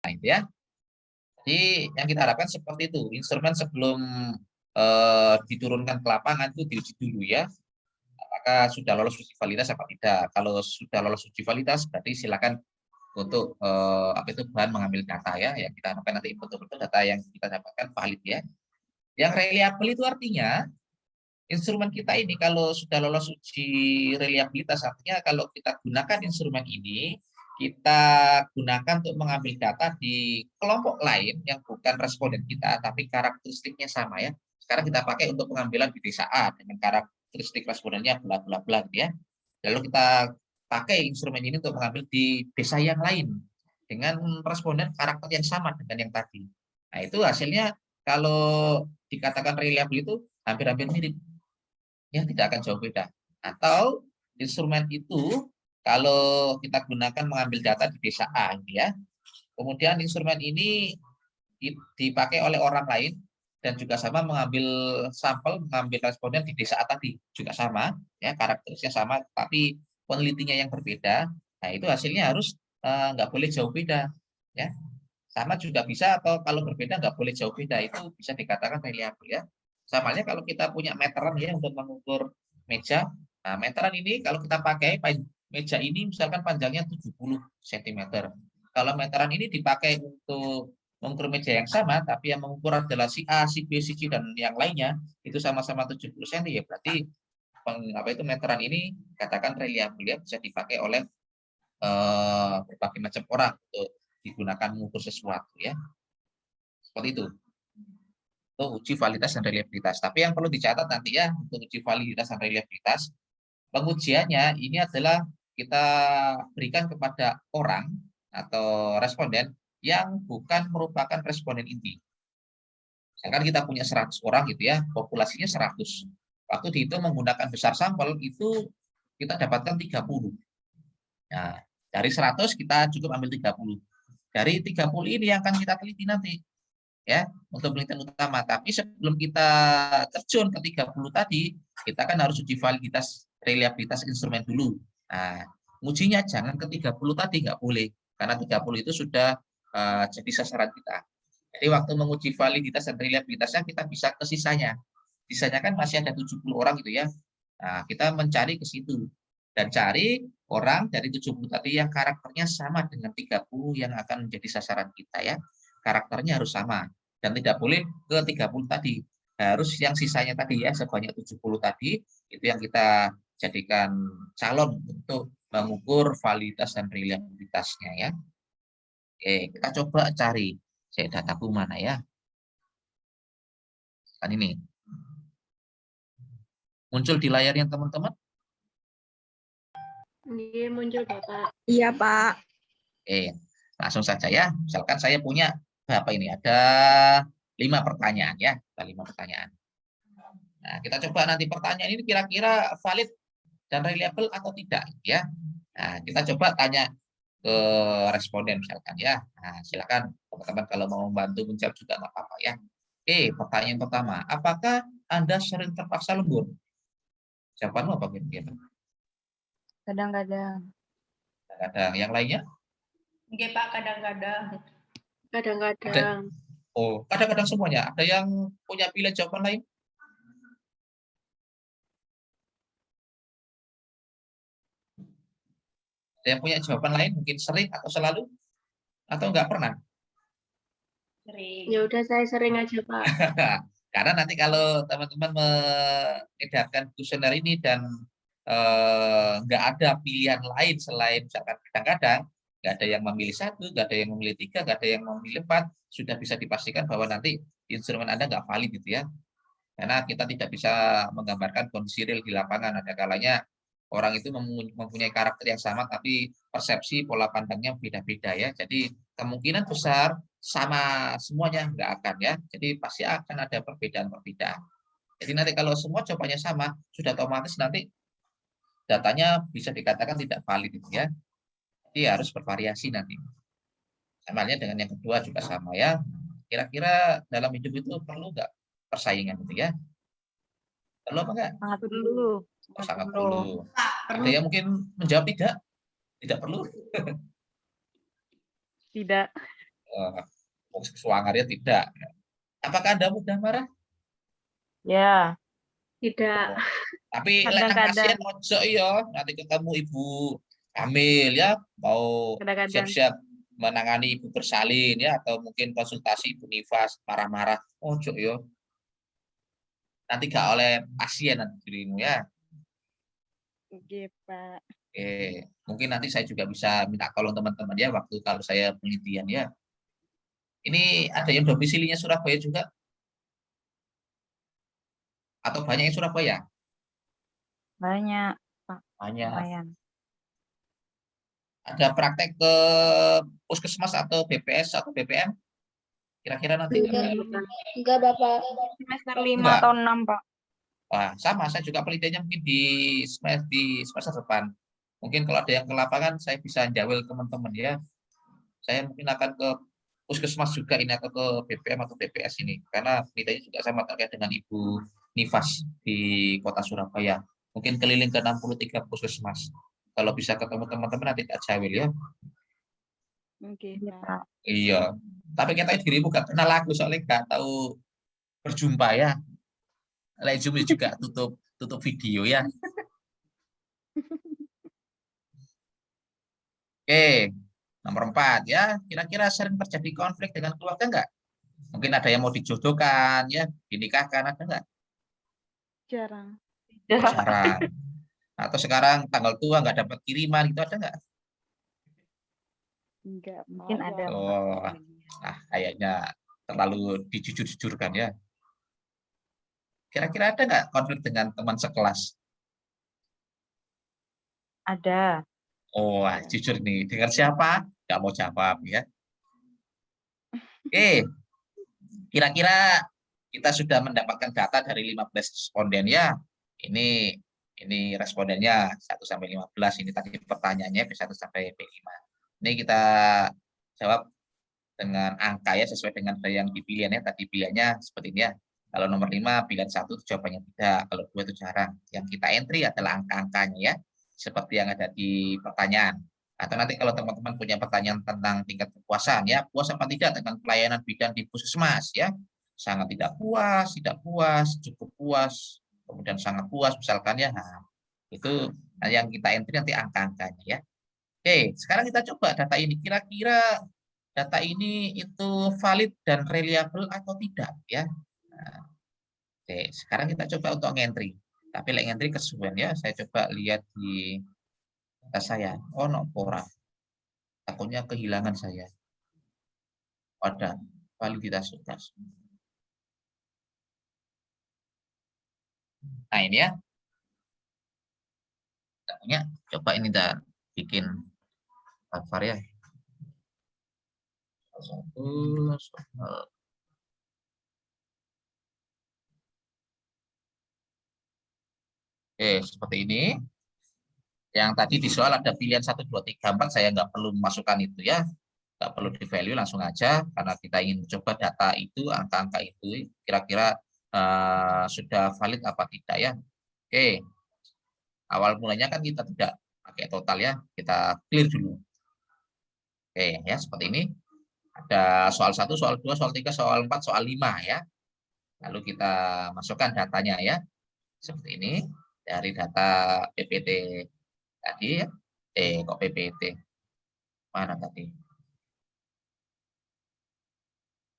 Gitu ya. Jadi yang kita harapkan seperti itu. Instrumen sebelum diturunkan ke lapangan itu diuji dulu ya. Apakah sudah lolos uji validitas apa tidak. Kalau sudah lolos uji validitas berarti silakan untuk apa itu bahan mengambil data ya. Yang kita harapkan nanti betul-betul data yang kita dapatkan valid ya. Yang reliable itu artinya instrumen kita ini kalau sudah lolos uji reliabilitas, artinya kalau kita gunakan instrumen ini, kita gunakan untuk mengambil data di kelompok lain yang bukan responden kita, tapi karakteristiknya sama ya. Sekarang kita pakai untuk pengambilan di desa A dengan karakteristik respondennya bla bla bla gitu ya. Lalu kita pakai instrumen ini untuk mengambil di desa yang lain dengan responden karakter yang sama dengan yang tadi. Nah itu hasilnya kalau dikatakan reliable itu hampir-hampir mirip ya, tidak akan jauh beda. Atau instrumen itu kalau kita gunakan mengambil data di desa A ya, kemudian instrumen ini dipakai oleh orang lain dan juga sama mengambil sampel, mengambil responden di desa A tadi juga sama ya, karakteristiknya sama tapi penelitinya yang berbeda. Nah itu hasilnya harus nggak boleh jauh beda ya. Sama juga bisa, atau kalau berbeda nggak boleh jauh beda, itu bisa dikatakan reliable ya. Sama halnya kalau kita punya meteran ya untuk mengukur meja. Nah, meteran ini kalau kita pakai meja ini misalkan panjangnya 70 cm. Kalau meteran ini dipakai untuk mengukur meja yang sama, tapi yang mengukur adalah si A, si B, si C, dan yang lainnya, itu sama-sama 70 cm, ya berarti apa itu meteran ini katakan reliable ya, bisa dipakai oleh berbagai macam orang untuk digunakan mengukur sesuatu ya. Seperti itu. Itu uji validitas dan reliabilitas. Tapi yang perlu dicatat nanti ya untuk uji validitas dan reliabilitas, pengujiannya ini adalah kita berikan kepada orang atau responden yang bukan merupakan responden inti. Misalkan kita punya 100 orang gitu ya, populasinya 100. Waktu dihitung menggunakan besar sampel itu kita dapatkan 30. Nah, dari 100 kita cukup ambil 30. Dari 30 ini yang akan kita teliti nanti ya untuk penelitian utama. Tapi sebelum kita terjun ke 30 tadi, kita kan harus uji validitas reliabilitas instrumen dulu. Nah, ujinya jangan ke 30 tadi, nggak boleh. Karena 30 itu sudah jadi sasaran kita. Jadi waktu menguji validitas dan reliabilitasnya kita bisa ke sisanya. Sisanya kan masih ada 70 orang gitu ya. Nah, kita mencari ke situ. Dan cari orang dari 70 tadi yang karakternya sama dengan 30 yang akan menjadi sasaran kita ya. Karakternya harus sama. Dan tidak boleh ke 30 tadi. Harus yang sisanya tadi ya, sebanyak 70 tadi, itu yang kita jadikan calon untuk mengukur validitas dan reliabilitasnya ya. Oke, kita coba cari. Saya dataku mana ya? Kan ini. Muncul di layarnya teman-teman? Ini muncul Bapak. Iya, Pak. Oke, langsung saja ya. Misalkan saya punya berapa ini? Ada 5 pertanyaan ya. Ada 5 pertanyaan. Nah, kita coba nanti pertanyaan ini kira-kira valid dan reliable atau tidak ya. Nah, kita coba tanya ke responden misalkan ya. Nah, silakan teman-teman kalau mau membantu menjawab juga nggak apa-apa ya. Oke, pertanyaan pertama, apakah Anda sering terpaksa lembur? Jawabanmu apa kira-kira? Kadang-kadang. Kadang-kadang. Yang lainnya? Oke, Pak, kadang-kadang. Ada, Kadang-kadang. oh, kadang-kadang semuanya. Ada yang punya pilihan jawaban lain? Ada yang punya jawaban lain? Mungkin sering atau selalu? Atau nggak pernah? Sering. Ya udah, saya sering aja, Pak. Karena nanti kalau teman-teman mengedarkan kuesioner ini dan nggak ada pilihan lain selain misalkan kadang-kadang, nggak ada yang memilih 1, nggak ada yang memilih 3, nggak ada yang memilih 4, sudah bisa dipastikan bahwa nanti instrumen Anda nggak valid gitu ya. Karena kita tidak bisa menggambarkan kondisi real di lapangan. Ada kalanya orang itu mempunyai karakter yang sama, tapi persepsi pola pandangnya beda-beda ya. Jadi kemungkinan besar sama semuanya nggak akan ya. Jadi pasti akan ada perbedaan-perbedaan. Jadi nanti kalau semua jawabannya sama, sudah otomatis nanti datanya bisa dikatakan tidak valid gitu ya. Jadi harus bervariasi nanti. Sama halnya dengan yang kedua juga sama ya. Kira-kira dalam hidup itu perlu nggak persaingan gitu ya? Perlu apa enggak? Sangat perlu. Oh, sangat perlu. Ada yang mungkin menjawab tidak? Tidak perlu? Tidak. Suangarnya tidak. Apakah Anda mudah marah? Ya, Tidak. Oh. Tapi lek nang kadang-kadang. pasien ojo ya, nanti ketemu ibu hamil ya, mau Kadang-kadang. siap-siap menangani ibu bersalin ya, atau mungkin konsultasi ibu nifas marah-marah, ojo ya. Nanti gak oleh pasien nanti dirimu ya. Oke, Pak. Mungkin nanti saya juga bisa minta tolong teman-teman ya waktu kalau saya penelitian ya. Ini ada yang domisilinya Surabaya juga? Atau banyak yang Surabaya? Banyak, Pak. Banyak. Lumayan. Ada praktek ke puskesmas atau BPS atau BPM? Kira-kira nanti Enggak, Bapak. Semester 5 atau 6, Pak. Wah, sama, saya juga penelitiannya mungkin di semester depan. Mungkin kalau ada yang ke lapangan, saya bisa jawel teman-teman ya. Saya mungkin akan ke puskesmas juga ini, atau ke BPM atau BPS ini. Karena penelitiannya juga sama terkait dengan Ibu Nifas di kota Surabaya. Mungkin keliling ke 63 puskesmas. Kalau bisa ketemu teman-teman nanti tak jawel ya. Oke, Pak. Iya. Tapi kita dirimu gak kenal aku, soalnya gak tahu berjumpa ya. Like Zoom juga tutup video ya. Oke, nomor 4 ya. Kira-kira sering terjadi konflik dengan keluarga enggak? Mungkin ada yang mau dijodohkan ya, dinikahkan, ada enggak? Jarang. Jarang. Atau sekarang tanggal tua nggak dapat kiriman gitu, ada enggak? Enggak, mungkin ada. Oh, kayaknya terlalu dijujur-jujurkan ya. Kira-kira ada nggak konflik dengan teman sekelas? Ada. Oh, jujur nih. Dengan siapa? Nggak mau jawab ya. Oke, kira-kira kita sudah mendapatkan data dari 15 responden ya. Ini respondennya 1 sampai 15. Ini tadi pertanyaannya B1 sampai B5. Ini kita jawab dengan angka ya, sesuai dengan yang dipilihnya. Tadi pilihannya seperti ini ya. Kalau nomor 5 pilihan 1 jawabannya tidak, kalau 2 itu jarang. Yang kita entry adalah angka-angkanya ya, seperti yang ada di pertanyaan. Atau nanti kalau teman-teman punya pertanyaan tentang tingkat kepuasan ya, puas apa tidak dengan pelayanan bidan di puskesmas ya, sangat tidak puas, cukup puas, kemudian sangat puas misalkan ya. Nah, itu yang kita entry nanti angka-angkanya ya. Oke, sekarang kita coba data ini. Kira-kira data ini itu valid dan reliable atau tidak ya. Nah, oke, sekarang kita coba untuk ngentry. Tapi like ngentry kesuwen ya, saya coba lihat di data saya. Oh, no, pora. Takutnya kehilangan saya. Ada validitas tugas. Nah, ini ya. Takutnya coba ini kita bikin var ya. Oke, seperti ini. Yang tadi di soal ada pilihan 1, 2, 3, 4, saya nggak perlu memasukkan itu ya. Nggak perlu di value, langsung aja. Karena kita ingin coba data itu, angka-angka itu, kira-kira sudah valid apa tidak ya. Oke, awal mulanya kan kita tidak pakai total ya. Kita clear dulu. Oke, ya seperti ini. Ada soal 1, soal 2, soal 3, soal 4, soal 5 ya. Lalu kita masukkan datanya ya. Seperti ini. Dari data PPT tadi ya. Kok PPT? Mana tadi?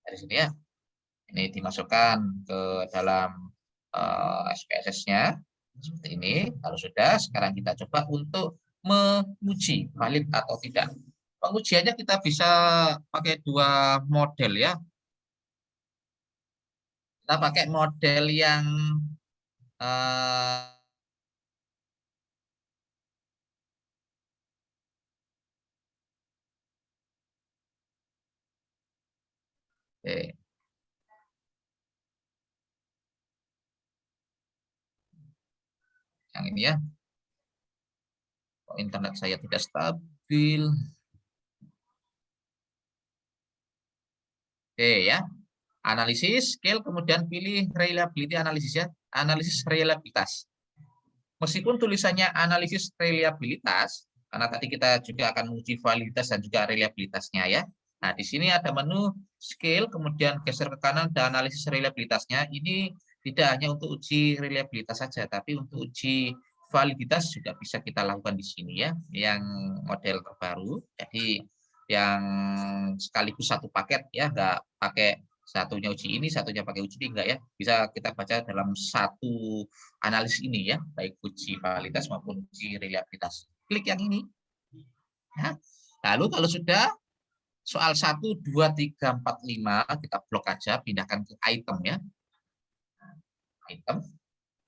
Dari sini ya. Ini dimasukkan ke dalam SPSS-nya. Seperti ini. Kalau sudah, sekarang kita coba untuk menguji valid atau tidak. Pengujiannya kita bisa pakai 2 model ya. Kita pakai model yang yang ini ya. Internet saya tidak stabil. Oke ya. Analisis, scale, kemudian pilih reliability analisis ya. Analisis reliabilitas. Meskipun tulisannya analisis reliabilitas, karena tadi kita juga akan menguji validitas dan juga reliabilitasnya ya. Nah, di sini ada menu skill, kemudian geser ke kanan dan analisis reliabilitasnya. Ini tidak hanya untuk uji reliabilitas saja, tapi untuk uji validitas juga bisa kita lakukan di sini ya, yang model terbaru. Jadi yang sekaligus satu paket ya, nggak pakai satunya uji ini, satunya pakai uji ini, enggak ya. Bisa kita baca dalam satu analisis ini ya, baik uji validitas maupun uji reliabilitas. Klik yang ini. Ya. Lalu kalau sudah soal 1, 2, 3, 4, 5 kita blok aja, pindahkan ke item ya. Item.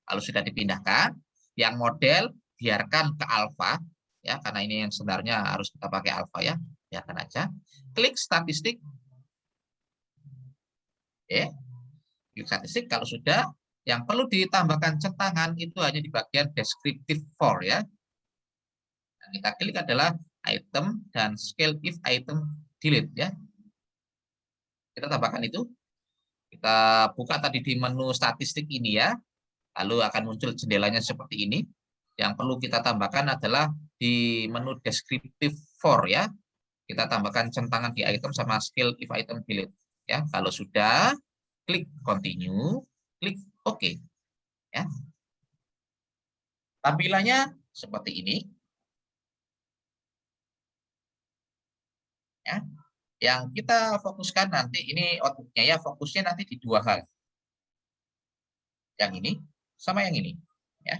Kalau sudah dipindahkan, yang model biarkan ke alpha ya, karena ini yang sebenarnya harus kita pakai alpha ya. Biarkan aja. Klik statistik. Oke. Klik statistik kalau sudah, yang perlu ditambahkan centangan itu hanya di bagian descriptive for ya. Yang kita klik adalah item dan scale if item delete ya. Kita tambahkan itu. Kita buka tadi di menu statistik ini ya. Lalu akan muncul jendelanya seperti ini. Yang perlu kita tambahkan adalah di menu descriptive for ya. Kita tambahkan centangan di item sama scale if item delete ya. Kalau sudah, klik continue, klik OK ya. Tampilannya seperti ini. Ya. Yang kita fokuskan nanti ini outputnya ya, fokusnya nanti di dua hal. Yang ini sama yang ini ya.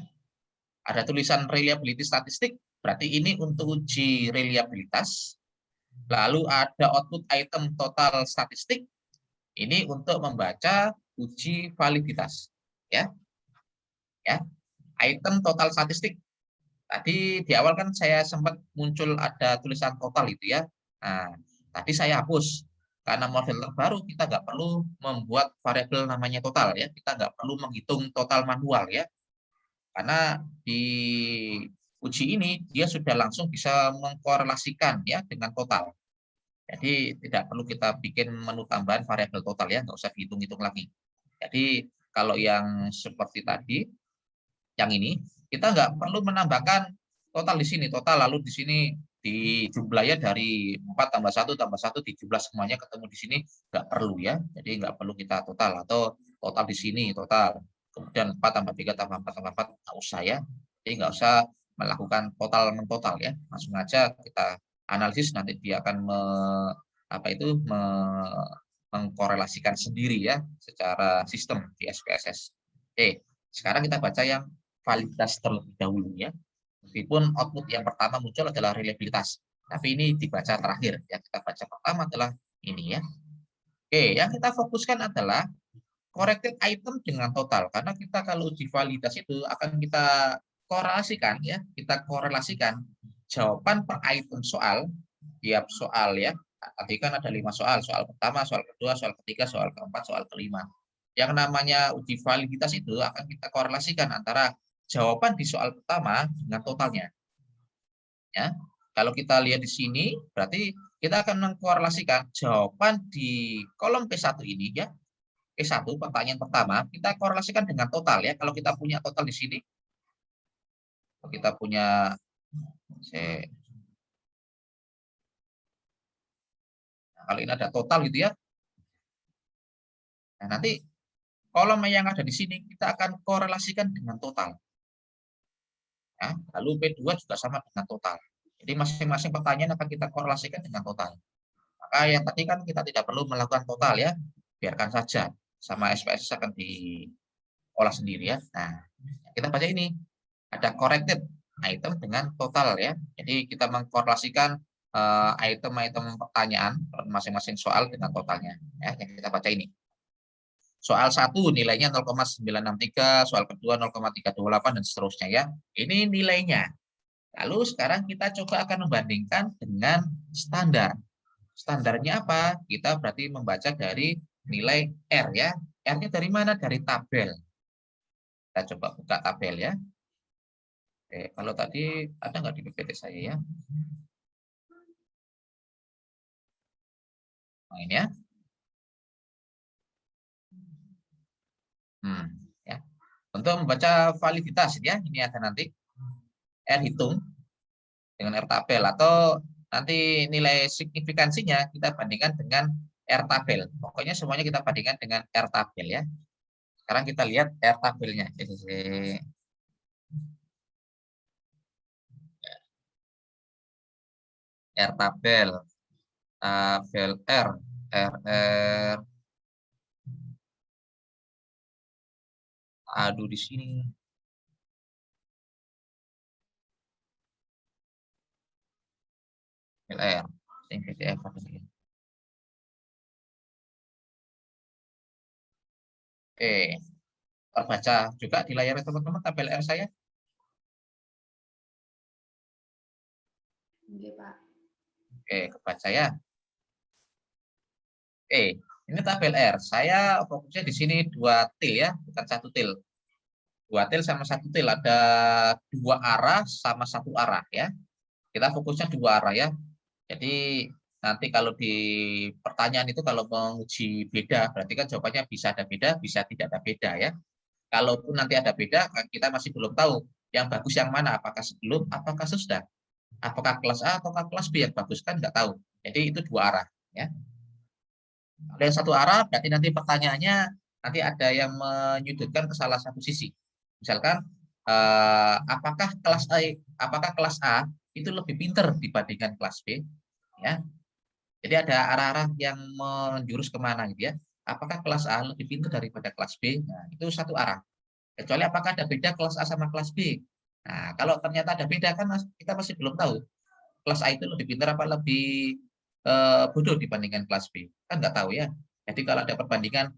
Ada tulisan reliability statistik, berarti ini untuk uji reliabilitas. Lalu ada output item total statistik, ini untuk membaca uji validitas ya. Ya. Item total statistik. Tadi di awal kan saya sempat muncul ada tulisan total itu ya. Nah, tadi saya hapus karena model terbaru kita nggak perlu membuat variabel namanya total ya. Kita nggak perlu menghitung total manual ya. Karena di uji ini dia sudah langsung bisa mengkorelasikan ya dengan total. Jadi tidak perlu kita bikin menu tambahan variabel total ya, nggak usah dihitung-hitung lagi. Jadi kalau yang seperti tadi, yang ini kita nggak perlu menambahkan total di sini, total lalu di sini di jumlahnya dari 4 tambah 1 tambah 1 dijumlah semuanya ketemu di sini, nggak perlu ya. Jadi nggak perlu kita total atau total di sini total. Kemudian 4 tambah 3 tambah 4 tambah 4 nggak usah ya. Jadi nggak usah melakukan total mentotal ya. Langsung aja kita analisis nanti dia akan mengkorelasikan sendiri ya secara sistem di SPSS. Oke, sekarang kita baca yang validitas terlebih dahulu ya. Meskipun output yang pertama muncul adalah reliabilitas, tapi ini dibaca terakhir. Yang kita baca pertama adalah ini ya. Oke, yang kita fokuskan adalah corrected item dengan total. Karena kita kalau uji validitas itu akan kita korelasikan ya, kita korelasikan jawaban per item soal, tiap soal ya. Tadi kan ada 5 soal, soal pertama, soal kedua, soal ketiga, soal keempat, soal kelima. Yang namanya uji validitas itu akan kita korelasikan antara jawaban di soal pertama dengan totalnya. Ya. Kalau kita lihat di sini, berarti kita akan mengkorelasikan jawaban di kolom P1 ini ya. P1 pertanyaan pertama, kita korelasikan dengan total ya. Kalau kita punya total di sini, kalau kita punya kalau ini ada total gitu ya. Nah, nanti kolom yang ada di sini kita akan korelasikan dengan total. Ya, lalu P2 juga sama dengan total. Jadi masing-masing pertanyaan akan kita korelasikan dengan total. Maka yang tadi kan kita tidak perlu melakukan total ya, biarkan saja sama SPSS akan diolah sendiri ya. Nah, kita baca ini ada corrected item dengan total ya. Jadi kita mengkorelasikan item-item pertanyaan masing-masing soal dengan totalnya. Ya, yang kita baca ini. Soal 1 nilainya 0,963, soal kedua 0,328 dan seterusnya ya. Ini nilainya. Lalu sekarang kita coba akan membandingkan dengan standar. Standarnya apa? Kita berarti membaca dari nilai R ya. R-nya dari mana? Dari tabel. Kita coba buka tabel ya. Oke, kalau tadi ada nggak di PPT saya ya? Nah, ini ya. Ya. Untuk membaca validitas ya, ini ada nanti R hitung dengan R tabel atau nanti nilai signifikansinya kita bandingkan dengan R tabel. Pokoknya semuanya kita bandingkan dengan R tabel ya. Sekarang kita lihat R tabelnya. R tabel, tabel R, R. Aduh di sini. LR, PDF apa sih? Oke, terbaca juga di layar teman-teman tabel R saya. Oke, kebaca ya. Oke, ini tabel R. Saya fokusnya di sini 2 til ya, bukan 1 til. 2 til sama 1 til, ada 2 arah sama 1 arah ya. Kita fokusnya 2 arah ya. Jadi nanti kalau di pertanyaan itu kalau menguji beda, berarti kan jawabannya bisa ada beda, bisa tidak ada beda ya. Kalaupun nanti ada beda, kita masih belum tahu yang bagus yang mana, apakah sebelum, apakah sesudah. Apakah kelas A atau kelas B yang bagus, kan nggak tahu. Jadi itu 2 arah ya. Kalau yang 1 arah berarti nanti pertanyaannya nanti ada yang menyudutkan ke salah satu sisi. Misalkan apakah kelas A itu lebih pinter dibandingkan kelas B ya. Jadi ada arah-arah yang menjurus kemana gitu ya. Apakah kelas A lebih pinter daripada kelas B? Nah, itu 1 arah. Kecuali apakah ada beda kelas A sama kelas B. Nah, kalau ternyata ada beda kan kita masih belum tahu. Kelas A itu lebih pintar apa lebih bodoh dibandingkan kelas B. Kan nggak tahu ya. Jadi kalau ada perbandingan,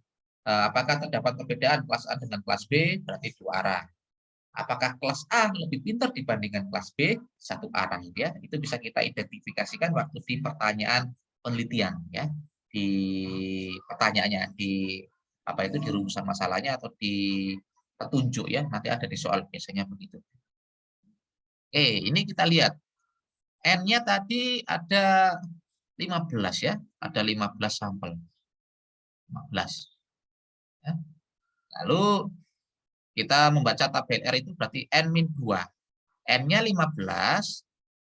apakah terdapat perbedaan kelas A dengan kelas B, berarti 2 arah. Apakah kelas A lebih pintar dibandingkan kelas B, 1 arah ya. Itu bisa kita identifikasikan waktu di pertanyaan penelitian ya. Di pertanyaannya, di apa itu di rumusan masalahnya atau di petunjuk ya. Nanti ada di soal biasanya begitu. Oke, ini kita lihat. N-nya tadi ada 15 ya, ada 15 sampel. 15. Ya. Lalu kita membaca tabel R itu berarti N-2. N-nya 15,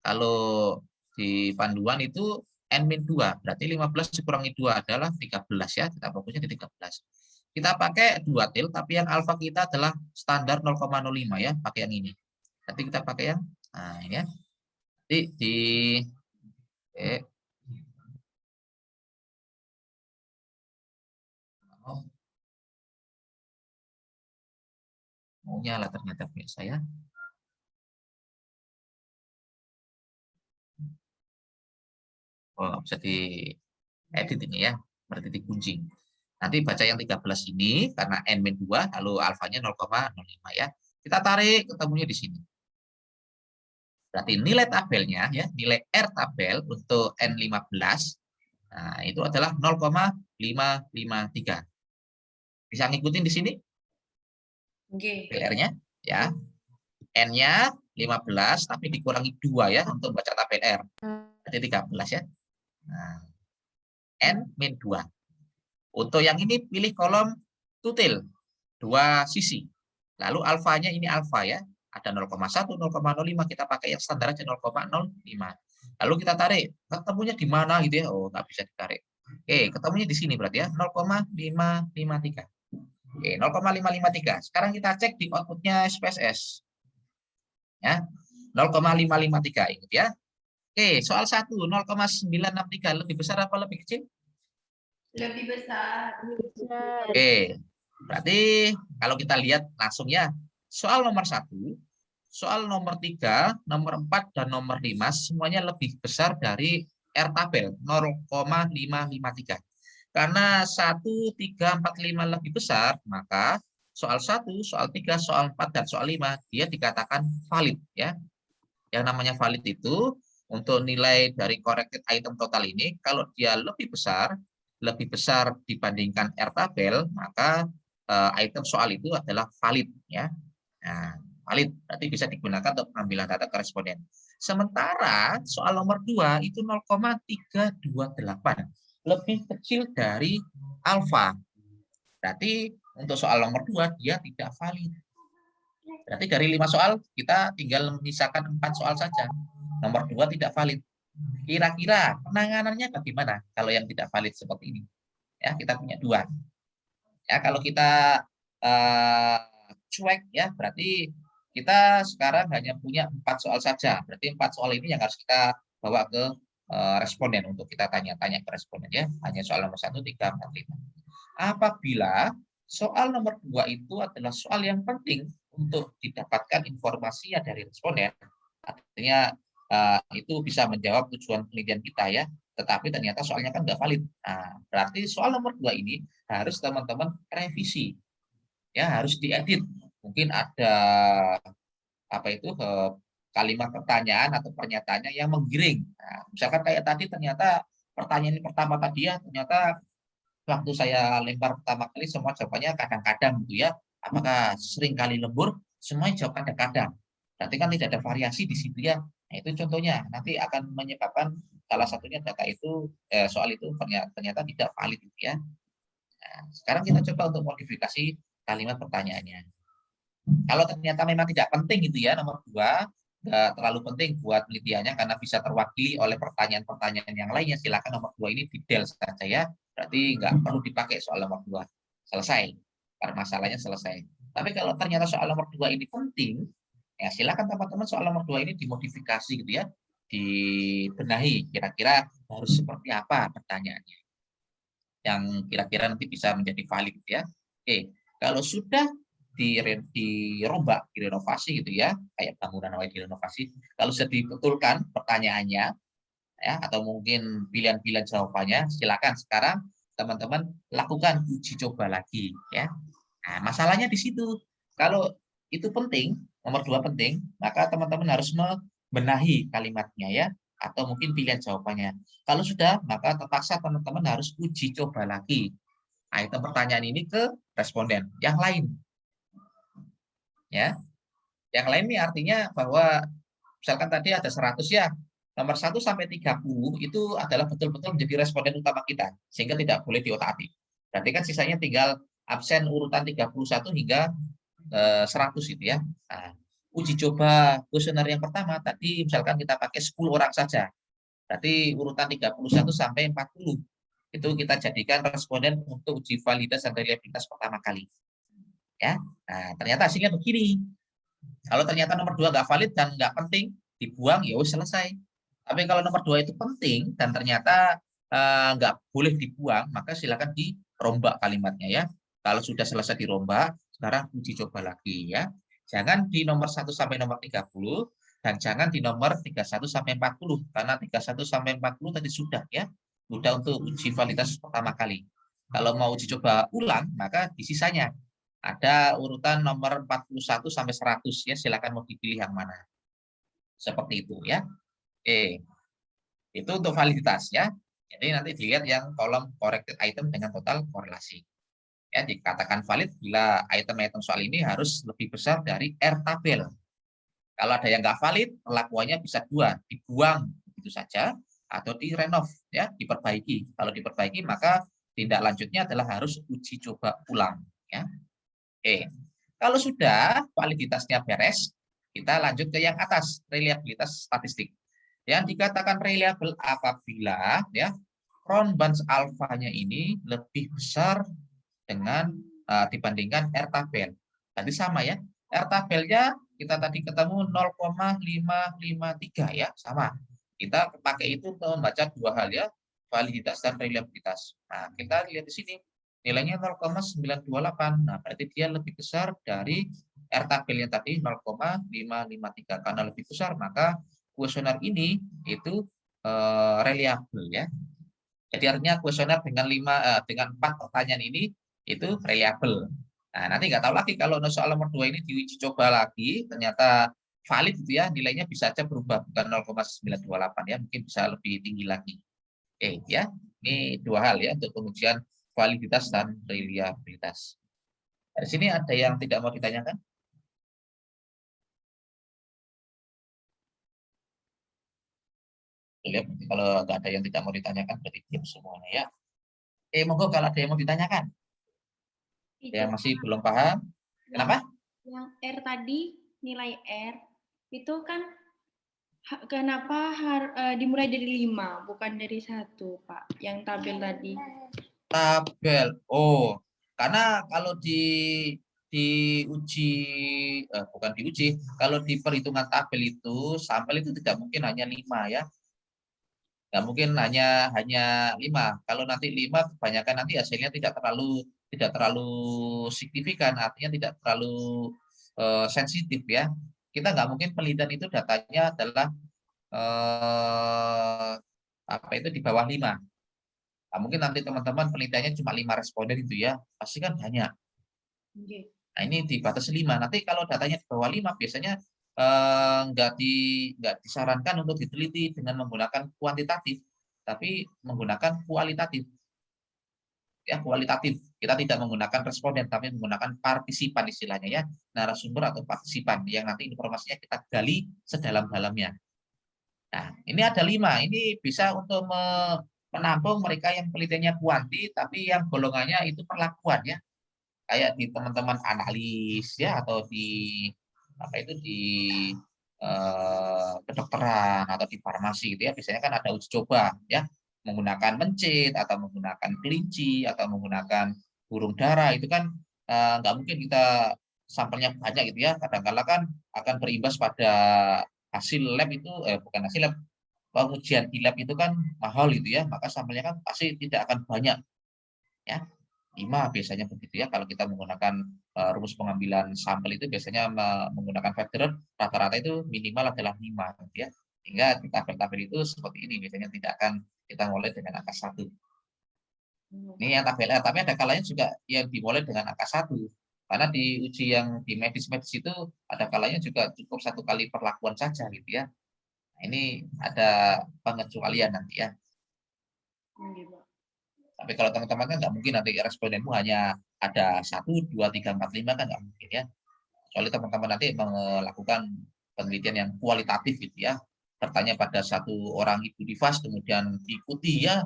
kalau di panduan itu N-2, berarti 15 dikurangi 2 adalah 13 ya, kita fokusnya di 13. Kita pakai 2 til, tapi yang alfa kita adalah standar 0,05 ya, pakai yang ini. Nanti kita pakai yang, nah ini ya. Di mau nyala ternyata biasa ya. Oh, bisa di edit ini ya, berarti dikunci. Nanti baca yang 13 ini karena N-2 lalu alfanya 0,05 ya. Kita tarik ketemunya di sini. Berarti nilai tabelnya ya, nilai R tabel untuk N15 nah itu adalah 0,553. Bisa ngikutin di sini? PR-nya ya. N-nya 15 tapi dikurangi 2 ya untuk baca tabel R. Berarti 13 ya. Nah, N-2. Untuk yang ini pilih kolom tutil, 2 sisi. Lalu alfanya ini alfa ya. Ada 0,1, 0,05, kita pakai yang standar aja 0,05. Lalu kita tarik, ketemunya di mana gitu ya? Oh, nggak bisa ditarik. Oke, ketemunya di sini berarti ya, 0,553. Oke, 0,553. Sekarang kita cek di outputnya SPSS. Ya, 0,553 ingat ya. Oke, soal 1, 0,963 lebih besar apa lebih kecil? Lebih besar. Oke, berarti kalau kita lihat langsung ya, soal nomor 1, soal nomor 3, nomor 4, dan nomor 5 semuanya lebih besar dari R tabel 0,553. Karena 1, 3, 4, 5 lebih besar, maka soal 1, soal 3, soal 4, dan soal 5 dia dikatakan valid ya. Yang namanya valid itu untuk nilai dari corrected item total ini kalau dia lebih besar dibandingkan R tabel, maka item soal itu adalah valid ya. Nah, valid berarti bisa digunakan untuk pengambilan data koresponden. Sementara soal nomor 2 itu 0,328, lebih kecil dari alfa. Berarti untuk soal nomor 2 dia tidak valid. Berarti dari 5 soal kita tinggal menyisakan 4 soal saja. Nomor 2 tidak valid. Kira-kira penanganannya bagaimana kalau yang tidak valid seperti ini? Ya, kita punya dua. Ya, kalau kita cuek ya, berarti kita sekarang hanya punya 4 soal saja. Berarti 4 soal ini yang harus kita bawa ke responden untuk kita tanya-tanya ke responden ya. Hanya soal nomor 1, 3, 4, 5. Apabila soal nomor 2 itu adalah soal yang penting untuk didapatkan informasinya dari responden, artinya itu bisa menjawab tujuan penelitian kita ya, tetapi ternyata soalnya kan nggak valid. Nah, berarti soal nomor 2 ini harus teman-teman revisi, ya harus diedit. Mungkin ada apa itu kalimat pertanyaan atau pernyataannya yang menggiring. Nah, misalkan kayak tadi ternyata pertanyaan pertama tadi ya ternyata waktu saya lempar pertama kali semua jawabannya kadang-kadang gitu ya. Apakah sering kali lembur? Semuanya jawab kadang-kadang. Berarti kan tidak ada variasi di situ ya. Nah, itu contohnya nanti akan menyebabkan salah satunya data itu soal itu ternyata tidak valid gitu ya. Nah, sekarang kita coba untuk modifikasi kalimat pertanyaannya. Kalau ternyata memang tidak penting gitu ya, nomor 2 nggak terlalu penting buat penelitiannya karena bisa terwakili oleh pertanyaan-pertanyaan yang lainnya, silakan nomor 2 ini detail saja ya. Berarti nggak perlu dipakai soal nomor 2. Selesai. Permasalahannya selesai. Tapi kalau ternyata soal nomor 2 ini penting, ya silakan teman-teman soal nomor 2 ini dimodifikasi gitu ya. Dibenahi kira-kira harus seperti apa pertanyaannya. Yang kira-kira nanti bisa menjadi valid ya. Oke, kalau sudah dirombak, direnovasi gitu ya, kayak bangunan awal direnovasi. Kalau sudah dibetulkan pertanyaannya, ya atau mungkin pilihan-pilihan jawabannya, silakan sekarang teman-teman lakukan uji coba lagi, ya. Nah, masalahnya di situ. Kalau itu penting, nomor 2 penting, maka teman-teman harus membenahi kalimatnya ya, atau mungkin pilihan jawabannya. Kalau sudah, maka terpaksa teman-teman harus uji coba lagi item pertanyaan ini ke responden yang lain. Ya, yang lain ini artinya bahwa misalkan tadi ada 100 ya, nomor 1 sampai 30 itu adalah betul-betul menjadi responden utama kita, sehingga tidak boleh diotak-atik. Berarti kan sisanya tinggal absen urutan 31 hingga 100 itu ya. Nah, uji coba kuesioner yang pertama tadi misalkan kita pakai 10 orang saja. Berarti urutan 31 sampai 40 itu kita jadikan responden untuk uji validitas dan reliabilitas pertama kali. Ya. Nah, ternyata hasilnya begini. Kalau ternyata nomor 2 nggak valid dan nggak penting, dibuang, ya selesai. Tapi kalau nomor 2 itu penting dan ternyata nggak boleh dibuang, maka silakan dirombak kalimatnya ya. Kalau sudah selesai dirombak, sekarang uji coba lagi ya. Jangan di nomor 1 sampai nomor 30 dan jangan di nomor 31 sampai 40 karena 31 sampai 40 tadi sudah ya. Sudah untuk uji validitas pertama kali. Kalau mau uji coba ulang, maka di sisanya ada urutan nomor 41 sampai 100 ya, silakan mau dipilih yang mana. Seperti itu ya. Oke. Itu untuk validitas ya. Jadi nanti dilihat yang kolom corrected item dengan total korelasi. Ya, dikatakan valid bila item-item soal ini harus lebih besar dari R tabel. Kalau ada yang nggak valid, perlakuannya bisa 2, dibuang begitu saja atau direnov ya, diperbaiki. Kalau diperbaiki maka tindak lanjutnya adalah harus uji coba ulang ya. Oke, kalau sudah validitasnya beres, kita lanjut ke yang atas, reliabilitas statistik. Yang dikatakan reliable apabila ya Ron Bunch alfanya ini lebih besar dengan dibandingkan R tabel. Tadi sama ya, R tabelnya kita tadi ketemu 0,553 ya, sama. Kita pakai itu untuk membaca dua hal ya, validitas dan reliabilitas. Nah, kita lihat di sini nilainya 0,928. Nah, berarti dia lebih besar dari R tabelnya tadi 0,553. Karena lebih besar, maka kuesioner ini itu reliable ya. Jadi artinya kuesioner dengan 4 pertanyaan ini itu reliable. Nah, nanti nggak tahu lagi kalau soal nomor 2 ini diuji coba lagi, ternyata valid gitu ya, nilainya bisa saja berubah bukan 0,928 ya, mungkin bisa lebih tinggi lagi. Ya, ini dua hal ya untuk pengujian validitas dan reliabilitas. Dari sini ada yang tidak mau ditanyakan? Lihat kalau nggak ada yang tidak mau ditanyakan berarti diam semuanya ya. Monggo kalau ada yang mau ditanyakan. Yang masih belum paham, kenapa? Yang R tadi, nilai R, itu kan Kenapa dimulai dari 5, bukan dari 1, Pak? Yang tabel tadi. Tabel. Oh, karena kalau diuji, bukan diuji, kalau di perhitungan tabel itu, sampel itu tidak mungkin hanya 5 ya. Nggak mungkin hanya 5. Kalau nanti 5, kebanyakan nanti hasilnya tidak terlalu signifikan, artinya tidak terlalu sensitif ya. Kita nggak mungkin penelitian itu datanya adalah apa itu di bawah 5. Nah, mungkin nanti teman-teman penelitiannya cuma 5 responden itu ya, pasti kan banyak. Nah, ini dibatasi 5. Nanti kalau datanya di bawah 5, biasanya nggak disarankan untuk diteliti dengan menggunakan kuantitatif, tapi menggunakan kualitatif. Ya, kualitatif. Kita tidak menggunakan responden, tapi menggunakan partisipan istilahnya ya, narasumber atau partisipan yang nanti informasinya kita gali sedalam-dalamnya. Nah, ini ada 5. Ini bisa untuk menampung mereka yang penelitiannya kuanti, tapi yang golongannya itu perlakuan ya. Kayak di teman-teman analis ya, atau di apa itu di kedokteran atau di farmasi gitu ya. Biasanya kan ada uji coba ya, menggunakan mencit atau menggunakan kelinci atau menggunakan burung dara, itu kan nggak mungkin kita sampelnya banyak gitu ya. Kadang-kala kan akan berimbas pada hasil lab itu, bukan hasil lab, pengujian di lab itu kan mahal gitu ya, maka sampelnya kan pasti tidak akan banyak ya. 5 biasanya begitu ya, kalau kita menggunakan rumus pengambilan sampel itu biasanya menggunakan Federer, rata-rata itu minimal adalah 5 gitu ya. Hingga di tabel-tabel itu seperti ini, biasanya tidak akan kita mulai dengan angka 1. Ini yang tabel A, tapi ada kalanya juga yang dimulai dengan angka 1. Karena di uji yang di medis-medis itu ada kalanya juga cukup 1 kali perlakuan saja gitu ya. Nah, ini ada pengecualian nanti ya. Tapi kalau teman-teman kan nggak mungkin nanti respondenmu hanya ada 1, 2, 3, 4, 5 kan nggak mungkin ya. Kecuali teman-teman nanti melakukan penelitian yang kualitatif gitu ya. Bertanya pada satu orang ibu nifas, kemudian diikuti ya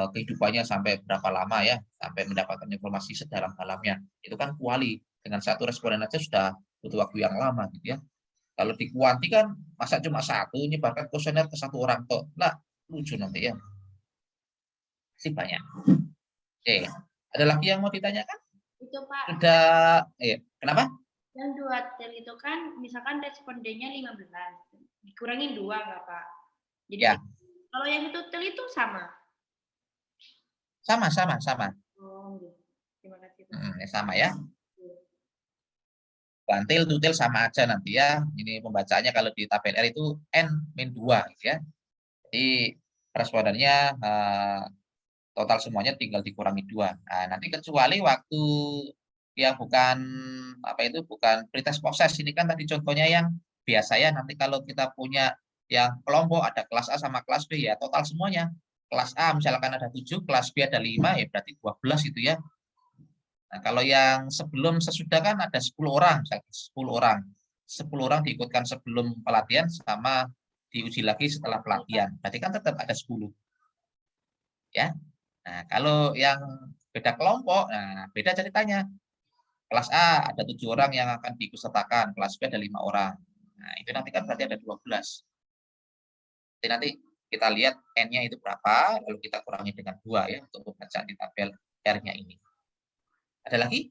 kehidupannya sampai berapa lama ya, sampai mendapatkan informasi sedalam-dalamnya. Itu kan kuali. Dengan satu responden aja sudah butuh waktu yang lama gitu ya. Kalau di kuanti kan masa cuma 1, nyebarkan kuesioner ke 1 orang kok. Lah, lucu nanti ya. Sih banyak. Oke, ada lagi yang mau ditanyakan? Itu Pak. Sudah, kenapa? Yang 2 tel itu kan, misalkan respondennya 15, dikurangin 2 nggak Pak? Jadi ya. Kalau yang itu tel itu sama? Sama. Oh, gitu. Terima kasih Ya Pak. sama ya. Kuantil, tutil sama aja nanti ya. Ini pembacaannya kalau di tabel R itu N-2 gitu ya. Jadi respondennya total semuanya tinggal dikurangi 2. Nah, nanti kecuali waktu yang bukan bukan pretest proses, ini kan tadi contohnya yang biasa ya. Nanti kalau kita punya yang kelompok ada kelas A sama kelas B ya, total semuanya. Kelas A misalkan ada 7, kelas B ada 5, ya berarti 12 itu ya. Nah, kalau yang sebelum sesudah kan ada 10 orang, 10 orang. 10 orang diikutkan sebelum pelatihan sama diuji lagi setelah pelatihan. Berarti kan tetap ada 10. Ya. Nah, kalau yang beda kelompok, nah beda ceritanya. Kelas A ada 7 orang yang akan diikutsertakan, kelas B ada 5 orang. Nah, itu nanti kan berarti ada 12. Jadi nanti kita lihat N-nya itu berapa, lalu kita kurangi dengan 2 ya untuk pembacaan di tabel R-nya ini. Ada lagi?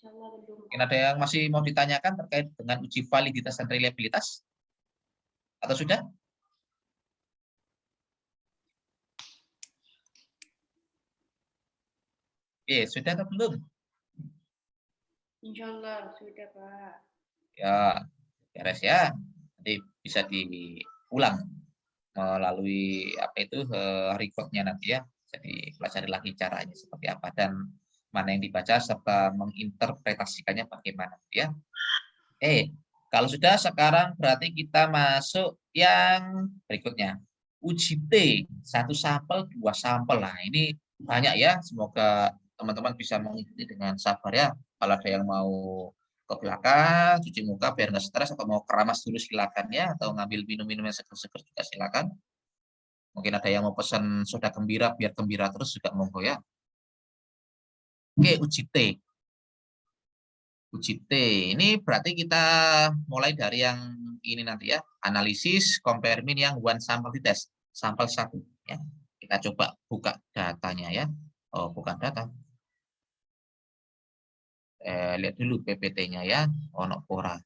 Mungkin ada yang masih mau ditanyakan terkait dengan uji validitas dan reliabilitas? Atau sudah? Sudah atau belum? Insya Allah sudah Pak. Ya, beres ya. Nanti bisa diulang melalui recordnya nanti ya. Jadi pelajari lagi caranya seperti apa dan mana yang dibaca serta menginterpretasikannya bagaimana ya. Kalau sudah sekarang berarti kita masuk yang berikutnya. Uji T, 1 sampel, 2 sampel. Nah, ini banyak ya. Semoga teman-teman bisa mengikuti dengan sabar ya. Kalau ada yang mau ke belakang, cuci muka biar nggak stres, atau mau keramas dulu silakan ya, atau ngambil minum-minum yang seger-seger juga silakan. Mungkin ada yang mau pesan soda gembira biar gembira terus juga monggo ya. Oke, uji T. Uji T ini berarti kita mulai dari yang ini nanti ya, analisis compare mean yang one sample test, sampel 1 ya. Kita coba buka datanya ya. Oh, bukan data. Lihat dulu PPT-nya ya, ono ora.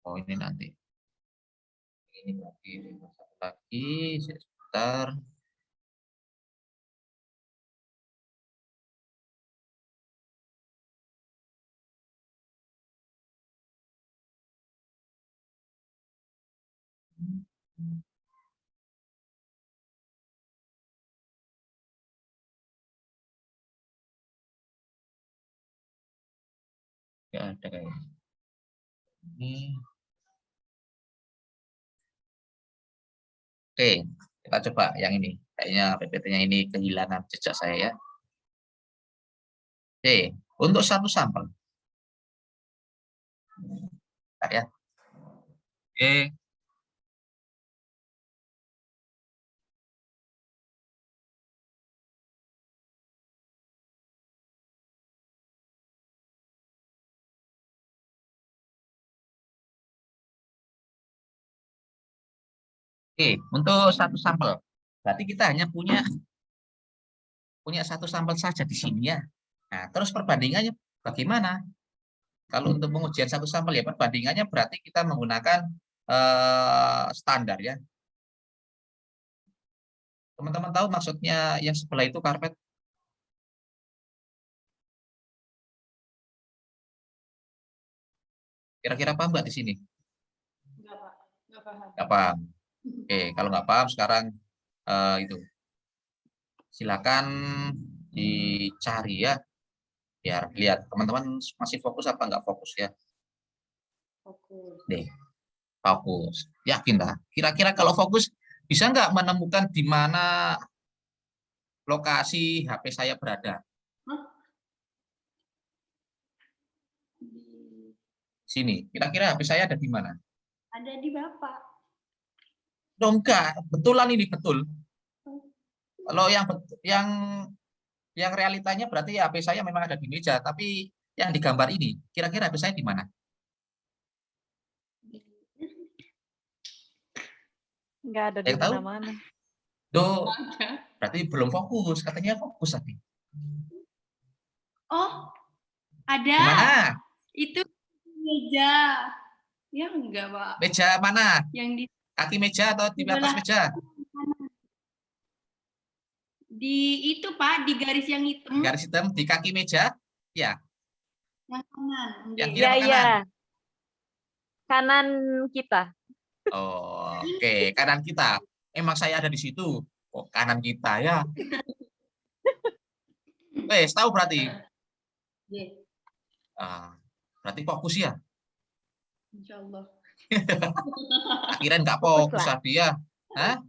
Oh, ini nanti. Ini lagi, satu lagi, sebentar. Nggak ada kayaknya. Ini. Oke, kita coba yang ini. Kayaknya PPT-nya ini kehilangan jejak saya ya. Oke, untuk satu sampel. Bentar ya. Oke. Oke, untuk satu sampel. Berarti kita hanya punya satu sampel saja di sini ya. Nah, terus perbandingannya bagaimana? Kalau untuk pengujian satu sampel ya perbandingannya berarti kita menggunakan standar ya. Teman-teman tahu maksudnya yang sebelah itu karpet? Kira-kira paham nggak di sini? Enggak, Pak. Enggak paham. Nggak paham. Oke, kalau nggak paham sekarang itu silakan dicari ya, biar lihat teman-teman masih fokus apa nggak fokus ya. Fokus. Deh, fokus. Yakin lah. Kira-kira kalau fokus bisa nggak menemukan di mana lokasi HP saya berada? Hah? Sini. Kira-kira HP saya ada di mana? Ada di Bapak. Oh, enggak, betulan ini betul. Kalau yang realitanya berarti HP saya memang ada di meja, tapi yang digambar ini kira-kira HP saya di mana? Nggak ada di Yang tahu? mana-mana. Duh, berarti belum fokus. Katanya fokus tadi. Oh, ada. Gimana? Itu meja. Ya enggak, Pak. Meja mana? Yang di Kaki meja atau di atas meja? di itu, Pak, di garis yang hitam. Garis hitam di kaki meja? Ya. Yang kanan. Yang kiri Iya, apa iya. kanan? Kanan kita. Oh, oke, kanan kita. Emang saya ada di situ. Oh, kanan kita ya. Tahu berarti. Iya. Berarti fokus ya. Insya Allah. Tak kirain nggak fokus tadi ya. Hah?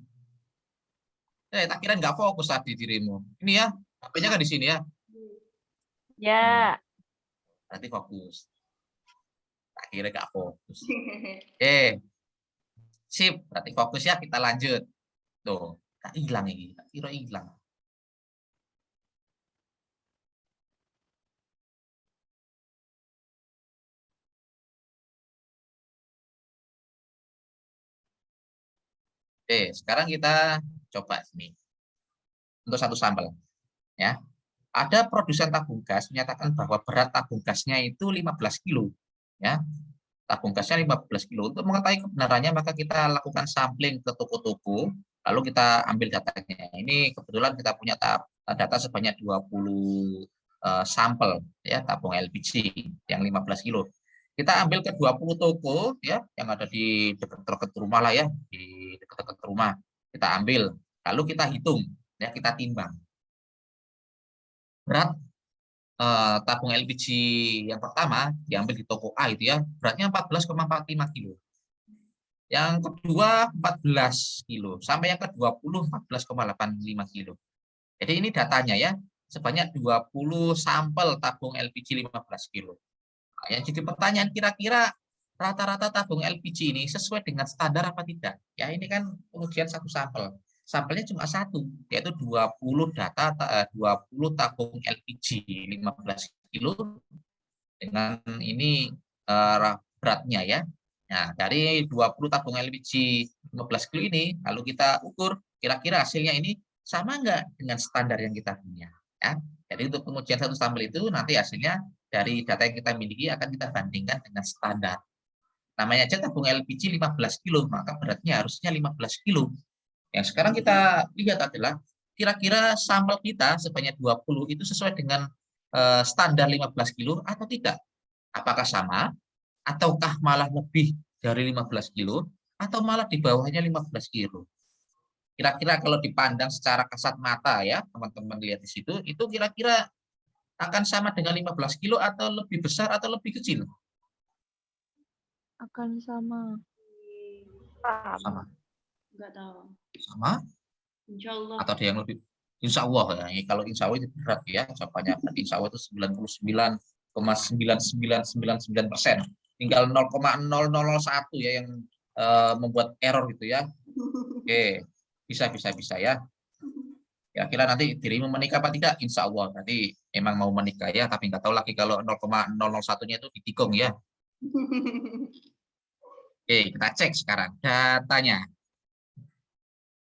Tak kirain nggak fokus tadi dirimu. Ini ya, HP-nya kan di sini ya. Ya. Berarti fokus. Tak kira nggak fokus. Sip. Berarti fokus ya. Kita lanjut. Tuh, tak hilang ini. Tak kira hilang. Sekarang kita coba sini. Untuk satu sampel. Ya. Ada produsen tabung gas menyatakan bahwa berat tabung gasnya itu 15 kilo. Ya. Tabung gasnya 15 kilo. Untuk mengetahui kebenarannya, maka kita lakukan sampling ke toko-toko, lalu kita ambil datanya. Ini kebetulan kita punya data sebanyak 20 sampel ya tabung LPG yang 15 kilo. Kita ambil ke 20 toko ya yang ada di dekat-dekat rumah lah ya, di dekat-dekat rumah. Kita ambil, lalu kita hitung ya, kita timbang. berat tabung LPG yang pertama diambil di toko A itu ya, beratnya 14,45 kilo. Yang kedua 14 kilo, sampai yang ke-20 14,85 kilo. Jadi ini datanya ya, sebanyak 20 sampel tabung LPG 15 kilo. Nah, yang jadi pertanyaan, kira-kira rata-rata tabung LPG ini sesuai dengan standar apa tidak? Ya ini kan pengujian satu sampel. Sampelnya cuma satu, yaitu 20 tabung LPG 15 kilo dengan ini beratnya ya. Nah, dari 20 tabung LPG 15 kilo ini, lalu kita ukur kira-kira hasilnya ini sama enggak dengan standar yang kita punya. Ya. Jadi untuk pengujian satu sampel itu nanti hasilnya dari data yang kita miliki akan kita bandingkan dengan standar. Namanya aja tabung LPG 15 kilo, maka beratnya harusnya 15 kilo. Yang sekarang kita lihat adalah kira-kira sampel kita sebanyak 20 itu sesuai dengan standar 15 kilo atau tidak. Apakah sama, ataukah malah lebih dari 15 kilo, atau malah di bawahnya 15 kilo. Kira-kira kalau dipandang secara kasat mata ya, teman-teman lihat di situ, itu kira-kira akan sama dengan 15 kilo atau lebih besar atau lebih kecil? Akan sama. Sama. Enggak tahu. Sama? Insya Allah. Atau ada yang lebih? Insya Allah ya. Kalau insya Allah itu berat ya, jawabannya berarti insya Allah itu 99,99999%. Tinggal 0,0001 ya yang membuat error gitu ya. Oke, bisa ya. Kira-kira nanti dirimu menikah apa tidak? Insya Allah. Berarti emang mau menikah ya, tapi nggak tahu lagi kalau 0,001-nya itu ditikung ya. Oke, kita cek sekarang datanya.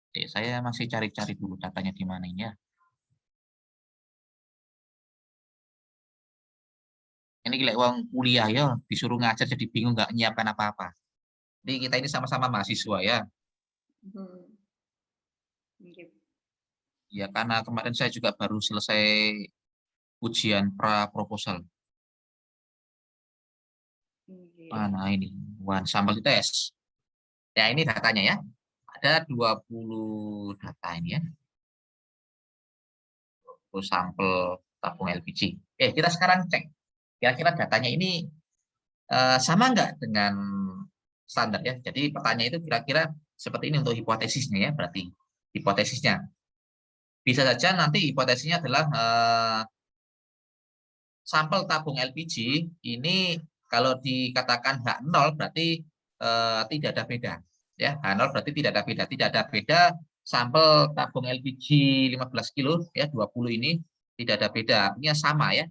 Oke, saya masih cari-cari dulu datanya di mana ini ya. Ini gila uang kuliah ya, disuruh ngajar jadi bingung nggak nyiapkan apa-apa. Jadi kita ini sama-sama mahasiswa ya. Ya karena kemarin saya juga baru selesai ujian pra proposal. Mana ini? Sampel tes. Ya ini datanya ya. Ada 20 data ini ya. 20 sampel tabung LPG. Kita sekarang cek. Kira-kira datanya ini sama nggak dengan standar ya. Jadi pertanyaan itu kira-kira seperti ini untuk hipotesisnya ya. Berarti hipotesisnya. Bisa saja nanti hipotesisnya adalah sampel tabung LPG ini kalau dikatakan H0 berarti tidak ada beda. Ya, H0 berarti tidak ada beda. Tidak ada beda sampel tabung LPG 15 kilo ya 20 ini tidak ada beda. Artinya sama ya.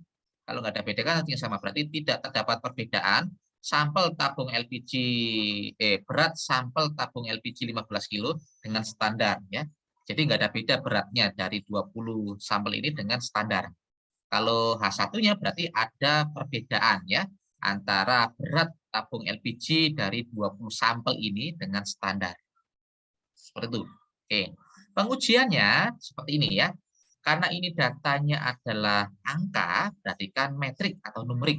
Kalau nggak ada beda kan artinya sama. Berarti tidak terdapat perbedaan sampel tabung LPG berat sampel tabung LPG 15 kilo dengan standar ya. Jadi nggak ada beda beratnya dari 20 sampel ini dengan standar. Kalau H1-nya berarti ada perbedaan ya antara berat tabung LPG dari 20 sampel ini dengan standar. Seperti itu. Oke. Pengujiannya seperti ini ya. Karena ini datanya adalah angka, berarti kan metrik atau numerik.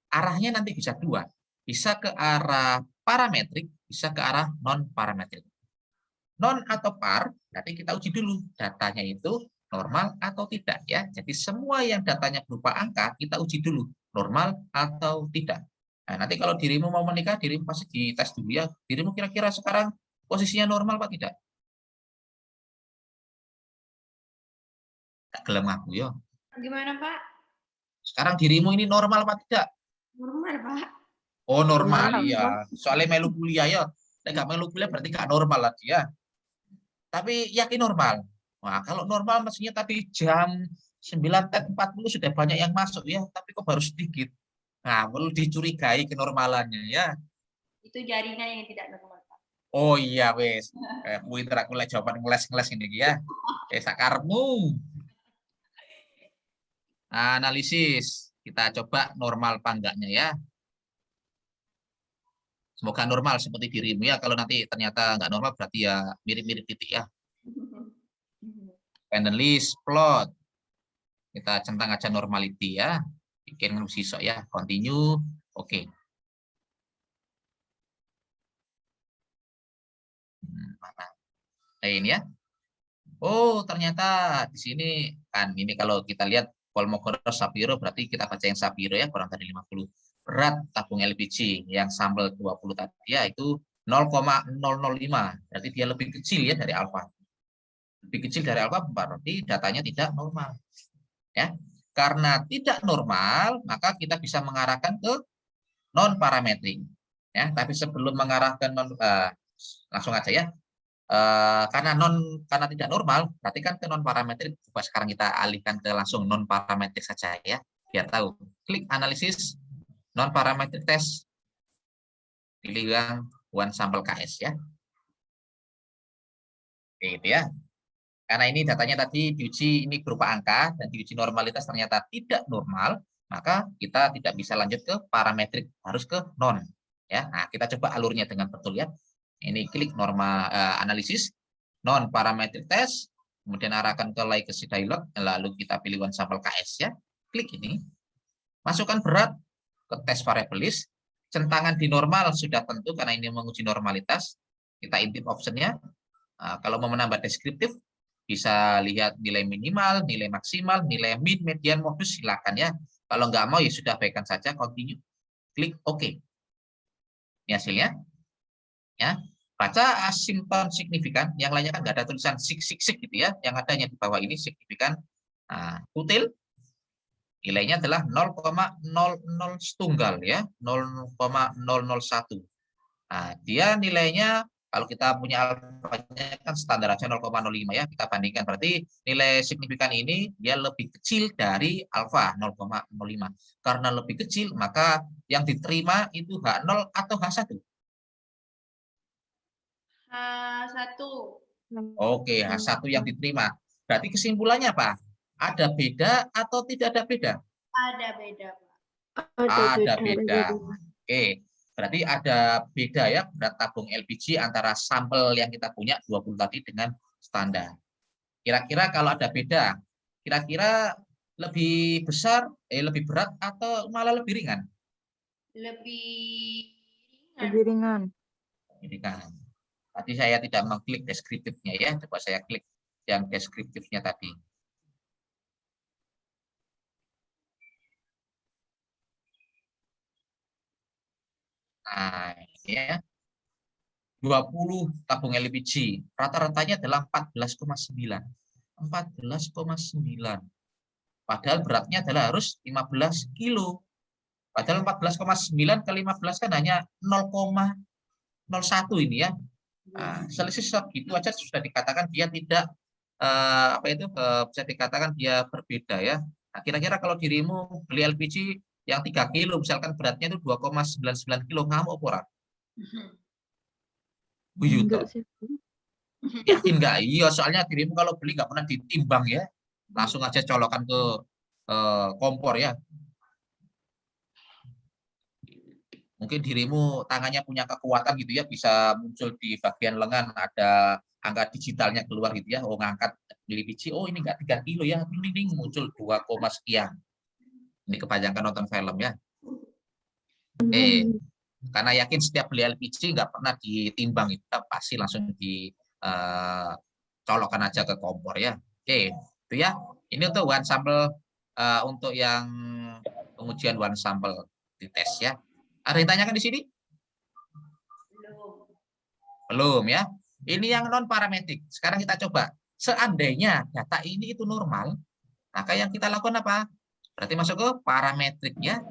Arahnya nanti bisa dua. Bisa ke arah parametrik, bisa ke arah non-parametrik. Non atau par, nanti kita uji dulu datanya itu normal atau tidak ya. Jadi semua yang datanya berupa angka kita uji dulu normal atau tidak. Nah, nanti kalau dirimu mau menikah, dirimu pasti dites dulu ya. Dirimu kira-kira sekarang posisinya normal apa tidak? Tak gelem aku ya. Gimana Pak? Sekarang dirimu ini normal apa tidak? Normal Pak. Oh normal, Normal. iya. Soalnya melu kuliah ya. Nggak melu kuliah berarti nggak normal lah dia. Tapi yakin normal. Nah, kalau normal mestinya tapi jam 9.40 sudah banyak yang masuk ya, tapi kok baru sedikit. Nah, perlu dicurigai kenormalannya ya. Itu jaringan yang tidak normal Pak. Oh iya wes. Pinter aku lek jawaban ngeles-ngeles ini ya. Sakarmu. Analisis. Kita coba normal apa enggaknya ya. Semoga normal seperti dirimu ya. Kalau nanti ternyata nggak normal berarti ya mirip-mirip titik ya. Dependent list, plot. Kita centang aja normality ya. Bikin sisok ya. Continue. Oke. Mana? Ini ya. Oh, ternyata di sini kan ini kalau kita lihat Kolmogorov Sapiro berarti kita baca yang Sapiro ya kurang dari 50. Berat tabung LPG yang sampel 20 tadi ya itu 0,005. Berarti dia lebih kecil ya dari alfa. Lebih kecil dari alfa berarti datanya tidak normal. Ya. Karena tidak normal, maka kita bisa mengarahkan ke non parametrik. Ya, tapi sebelum mengarahkan langsung aja ya. Karena tidak normal, berarti kan ke non parametrik. Coba sekarang kita alihkan ke langsung non parametrik saja ya, biar tahu. Klik analisis non parametrik test, pilih yang one sample KS ya. Oke, gitu ya. Karena ini datanya tadi diuji ini berupa angka dan diuji normalitas ternyata tidak normal, maka kita tidak bisa lanjut ke parametrik, harus ke non. Ya, nah kita coba alurnya dengan betul ya. Ini klik norma analisis non parametric test, kemudian arahkan ke legacy dialog, lalu kita pilih one sample KS ya. Klik ini, masukkan berat ke test variable list, centangan di normal sudah tentu karena ini menguji normalitas. Kita intip optionnya. Kalau mau menambah deskriptif, bisa lihat nilai minimal, nilai maksimal, nilai min, median, modus, silakan ya. Kalau nggak mau ya sudah abaikan saja, continue. Klik OK. Ini hasilnya. Ya, baca asimpton signifikan, yang lainnya kan nggak ada tulisan sik gitu ya, yang adanya di bawah ini signifikan. Nah, kutil nilainya adalah 0,00 setunggal ya, 0,001. Nah, dia nilainya kalau kita punya alfanya kan standar aja 0,05 ya, kita bandingkan berarti nilai signifikan ini dia lebih kecil dari alfa 0,05. Karena lebih kecil maka yang diterima itu H0 atau H1. H1. Oke, H1 yang diterima. Berarti kesimpulannya apa? Ada beda atau tidak ada beda? Ada beda, Pak. Ada beda. Oke, berarti ada beda ya berat tabung LPG antara sampel yang kita punya 20 tadi dengan standar. Kira-kira kalau ada beda, kira-kira lebih besar, lebih berat atau malah lebih ringan? Lebih Lebih ringan. Ringan. Tadi saya tidak mengklik deskriptifnya ya, coba saya klik yang deskriptifnya tadi. Nah, ini ya. 20 tabung LPG, rata-ratanya adalah 14,9. 14,9. Padahal beratnya adalah harus 15 kilo. Padahal 14,9 ke 15 kan hanya 0,01 ini ya. Nah, selisih segitu aja sudah dikatakan dia tidak bisa dikatakan dia berbeda ya. Nah, kira-kira kalau dirimu beli LPG yang 3 kilo misalkan beratnya itu 2,99 kilo, ngamuk ora? Enggak sih. Yakin nggak? Iya, soalnya dirimu kalau beli nggak pernah ditimbang ya. Langsung aja colokan ke kompor ya. Mungkin dirimu tangannya punya kekuatan gitu ya, bisa muncul di bagian lengan ada angka digitalnya keluar gitu ya. Oh, ngangkat LPG, oh ini nggak 3 kilo ya, ding muncul 2, sekian. Ini kebanyakan nonton film ya. Karena yakin setiap beli LPG nggak pernah ditimbang, itu pasti langsung dicolokkan aja ke kompor ya. Oke, itu ya. Ini untuk one sample, untuk yang pengujian one sample di tes ya. Ada yang tanyakan di sini? Belum ya. Ini yang non parametrik. Sekarang kita coba. Seandainya data ini itu normal, maka yang kita lakukan apa? Berarti masuk ke parametrik ya.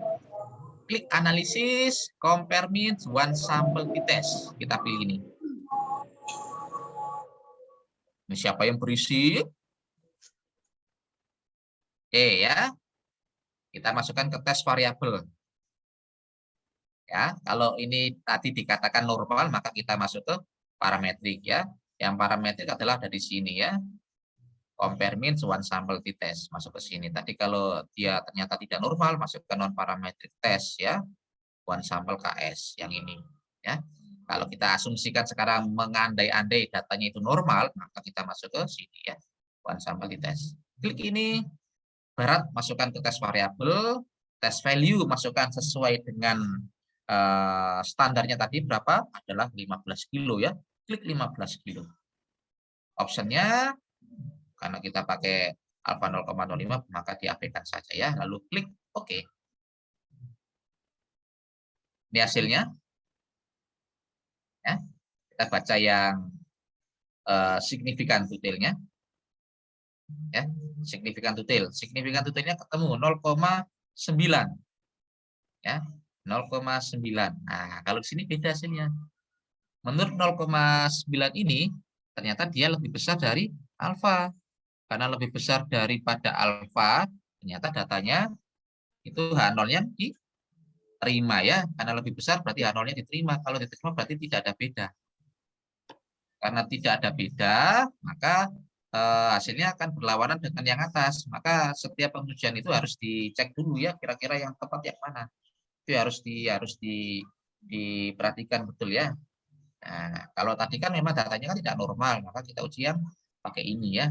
Klik analisis, compare means, one sample test. Kita pilih ini. Ini siapa yang berisik? Oke ya. Kita masukkan ke tes variabel. Ya, kalau ini tadi dikatakan normal, maka kita masuk ke parametrik ya. Yang parametrik adalah dari sini ya. Compare means one sample test, masuk ke sini. Tadi kalau dia ternyata tidak normal, masuk ke non parametric test ya. One sample KS yang ini ya. Kalau kita asumsikan sekarang mengandai-andai datanya itu normal, maka kita masuk ke sini ya. One sample test. Klik ini, berat masukkan ke tes variabel, tes value masukkan sesuai dengan standarnya tadi berapa? Adalah 15 kilo ya. Klik 15 kilo. Optionnya Karena kita pakai alfa 0,05, maka diabaikan saja ya. Lalu klik OK. Ini hasilnya. Ya. Kita baca yang signifikan detailnya. Ya, signifikan detail. Signifikan detailnya ketemu 0,9. Ya, 0,9. Nah, kalau di sini beda hasilnya. Menurut 0,9 ini ternyata dia lebih besar dari alfa. Karena lebih besar daripada alfa, ternyata datanya itu H0-nya diterima ya. Karena lebih besar berarti H0-nya diterima. Kalau diterima berarti tidak ada beda. Karena tidak ada beda, maka hasilnya akan berlawanan dengan yang atas. Maka setiap pengujian itu harus dicek dulu ya, kira-kira yang tepat yang mana. Itu harus diperhatikan betul ya. Nah, kalau tadi kan memang datanya kan tidak normal, maka kita uji yang pakai ini ya.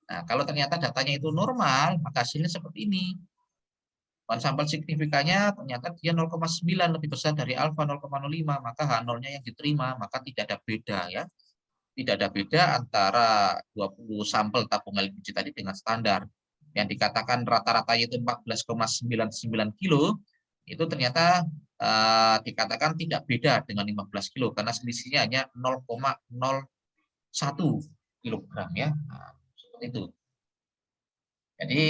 Nah, kalau ternyata datanya itu normal, maka hasilnya seperti ini. Sampel signifikannya ternyata dia 0,9 lebih besar dari alfa 0,05, maka H0-nya yang diterima, maka tidak ada beda ya. Tidak ada beda antara 20 sampel tabung LPG tadi dengan standar. Yang dikatakan rata-ratanya itu 14,99 kilo, itu ternyata dikatakan tidak beda dengan 15 kilo, karena selisihnya hanya 0,01 kilogram ya. Nah, seperti itu. Jadi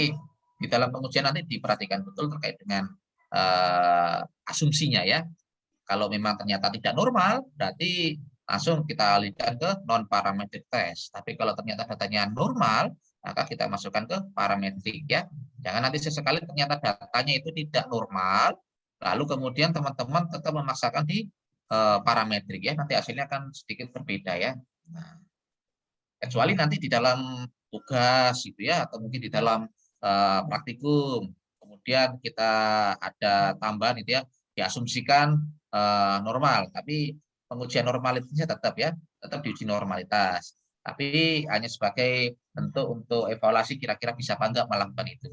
di dalam pengujian nanti diperhatikan betul terkait dengan asumsinya ya. Kalau memang ternyata tidak normal, berarti langsung kita alihkan ke non-parametric test. Tapi kalau ternyata datanya normal, maka kita masukkan ke parametrik ya. Jangan nanti sesekali ternyata datanya itu tidak normal, lalu kemudian teman-teman tetap memaksakan di parametrik ya. Nanti hasilnya akan sedikit berbeda ya. Nah, kecuali nanti di dalam tugas gitu ya, atau mungkin di dalam praktikum, kemudian kita ada tambahan itu ya, diasumsikan normal, tapi pengujian normalitasnya tetap ya, tetap diuji normalitas. Tapi hanya sebagai bentuk untuk evaluasi kira-kira bisa apa enggak melakukan itu.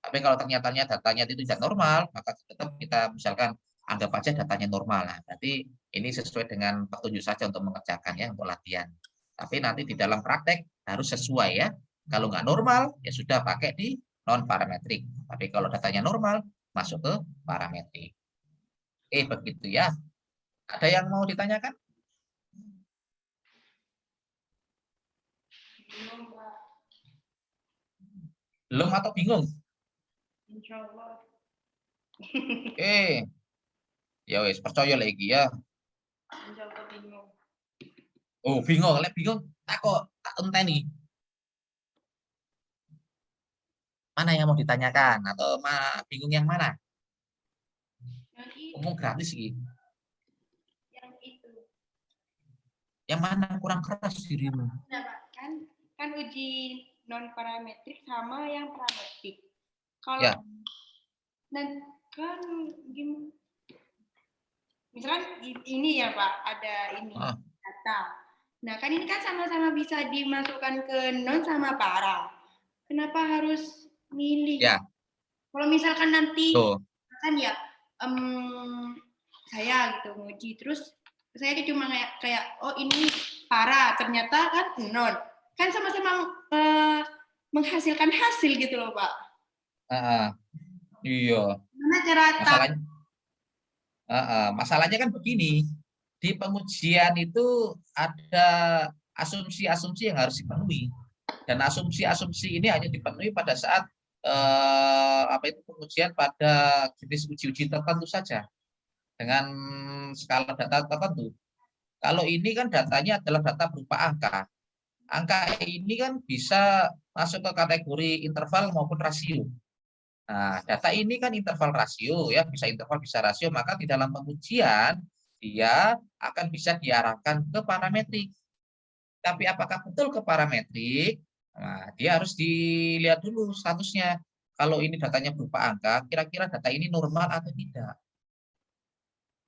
Tapi kalau ternyata datanya itu tidak normal, maka tetap kita misalkan anggap aja datanya normal. Nah, berarti ini sesuai dengan petunjuk saja untuk mengerjakan ya, untuk latihan. Tapi nanti di dalam praktek harus sesuai ya. Kalau nggak normal, ya sudah pakai di non-parametrik. Tapi kalau datanya normal, masuk ke parametrik. Begitu ya. Ada yang mau ditanyakan? Bingung, Pak. Belum atau bingung? Insya Allah. Ya wes, percaya lagi ya. Insya Allah bingung. Oh, bingung, bingung. Tak enteni. Mana yang mau ditanyakan atau bingung yang mana? Yang itu. Umum gratis sih. Yang itu. Yang mana kurang keras dirimu? Nah, Pak, kan uji non parametrik sama yang parametrik. Kalau Ya. dan kan misalkan ini ya Pak, ada ini data. Nah kan ini kan sama-sama bisa dimasukkan ke non sama para. Kenapa harus milih? Ya. Kalau misalkan nanti kan ya saya gitu nguji, terus saya cuma kayak oh ini para, ternyata kan non, kan sama-sama menghasilkan hasil gitu loh Pak. Iya. Gimana cara masalahnya kan begini, di pengujian itu ada asumsi-asumsi yang harus dipenuhi, dan asumsi-asumsi ini hanya dipenuhi pada saat pengujian pada jenis uji-uji tertentu saja dengan skala data tertentu. Kalau ini kan datanya adalah data berupa angka. Angka ini kan bisa masuk ke kategori interval maupun rasio. Nah, data ini kan interval rasio ya, bisa interval bisa rasio, maka di dalam pengujian dia akan bisa diarahkan ke parametrik. Tapi apakah betul ke parametrik? Nah, dia harus dilihat dulu statusnya. Kalau ini datanya berupa angka, kira-kira data ini normal atau tidak?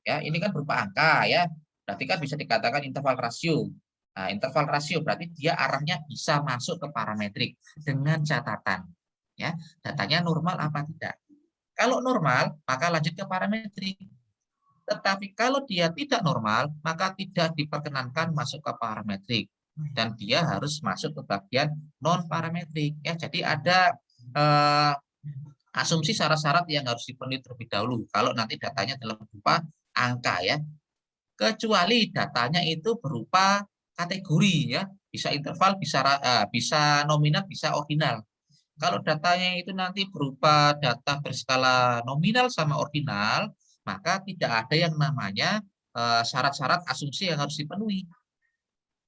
Ya, ini kan berupa angka ya. Berarti kan bisa dikatakan interval rasio. Nah, interval rasio berarti dia arahnya bisa masuk ke parametrik dengan catatan ya, datanya normal apa tidak. Kalau normal, maka lanjut ke parametrik. Tetapi kalau dia tidak normal, maka tidak diperkenankan masuk ke parametrik. dan dia harus masuk ke bagian non parametrik ya. Jadi ada asumsi syarat-syarat yang harus dipenuhi terlebih dahulu kalau nanti datanya dalam berupa angka ya. Kecuali datanya itu berupa kategori ya, bisa interval, bisa nominal, bisa ordinal. Kalau datanya itu nanti berupa data berskala nominal sama ordinal, maka tidak ada yang namanya syarat-syarat asumsi yang harus dipenuhi.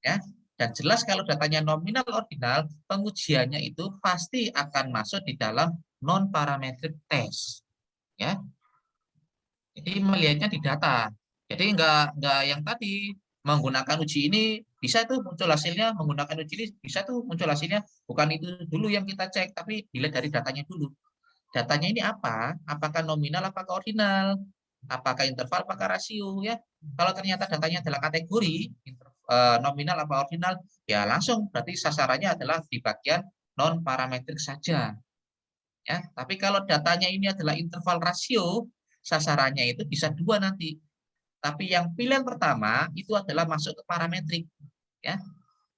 Ya, dan jelas kalau datanya nominal ordinal, pengujiannya itu pasti akan masuk di dalam non parametric test. Ya, jadi melihatnya di data. Jadi enggak yang tadi menggunakan uji ini bisa tuh muncul hasilnya, menggunakan uji ini bisa tuh muncul hasilnya. Bukan itu dulu yang kita cek, tapi dilihat dari datanya dulu. Datanya ini apa? Apakah nominal, apakah ordinal? Apakah interval, apakah rasio ya? Kalau ternyata datanya adalah kategori nominal apa ordinal, ya langsung berarti sasarannya adalah di bagian non parametrik saja. Ya, tapi kalau datanya ini adalah interval rasio, sasarannya itu bisa dua nanti. Tapi yang pilihan pertama itu adalah masuk ke parametrik. Ya,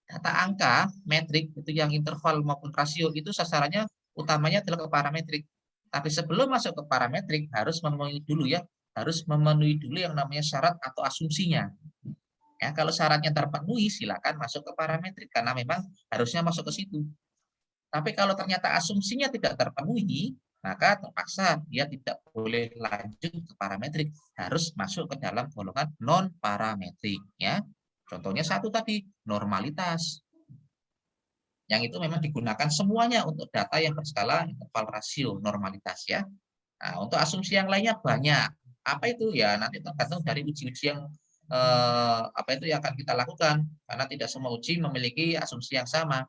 data angka, metrik itu yang interval maupun rasio itu sasarannya utamanya adalah ke parametrik. Tapi sebelum masuk ke parametrik harus memenuhi dulu ya, harus memenuhi dulu yang namanya syarat atau asumsinya. Ya, kalau syaratnya terpenuhi silakan masuk ke parametrik karena memang harusnya masuk ke situ. Tapi kalau ternyata asumsinya tidak terpenuhi, maka terpaksa dia tidak boleh lanjut ke parametrik, harus masuk ke dalam golongan non parametrik ya. Contohnya satu tadi, normalitas. Yang itu memang digunakan semuanya untuk data yang berskala interval rasio normalitas ya. Nah, untuk asumsi yang lainnya banyak. Apa itu ya nanti tergantung dari uji-uji yang apa itu yang akan kita lakukan karena tidak semua uji memiliki asumsi yang sama.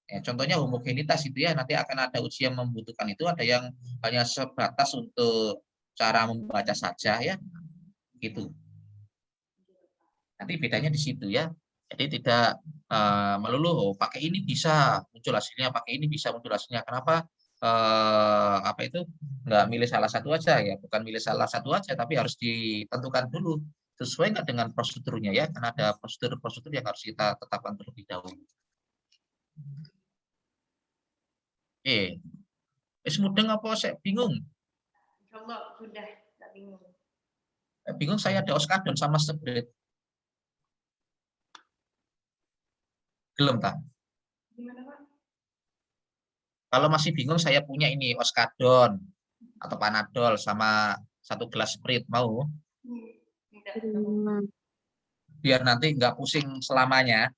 Ya, contohnya homogenitas itu ya, nanti akan ada uji yang membutuhkan itu, ada yang hanya sebatas untuk cara membaca saja ya, gitu. Nanti bedanya di situ ya. Jadi tidak melulu pakai ini bisa muncul hasilnya, pakai ini bisa muncul hasilnya. Kenapa? Apa itu nggak milih salah satu aja ya? Bukan milih salah satu aja, tapi harus ditentukan dulu sesuai nggak dengan prosedurnya ya, karena ada prosedur-prosedur yang harus kita tetapkan terlebih dahulu. Mudeng apa saya bingung? Insyaallah sudah, tak bingung. Bingung saya ada oskadon sama spread. Gelem tak? Gimana, Pak? Kalau masih bingung saya punya ini oskadon atau panadol sama 1 gelas Sprite mau? Biar nanti nggak pusing selamanya.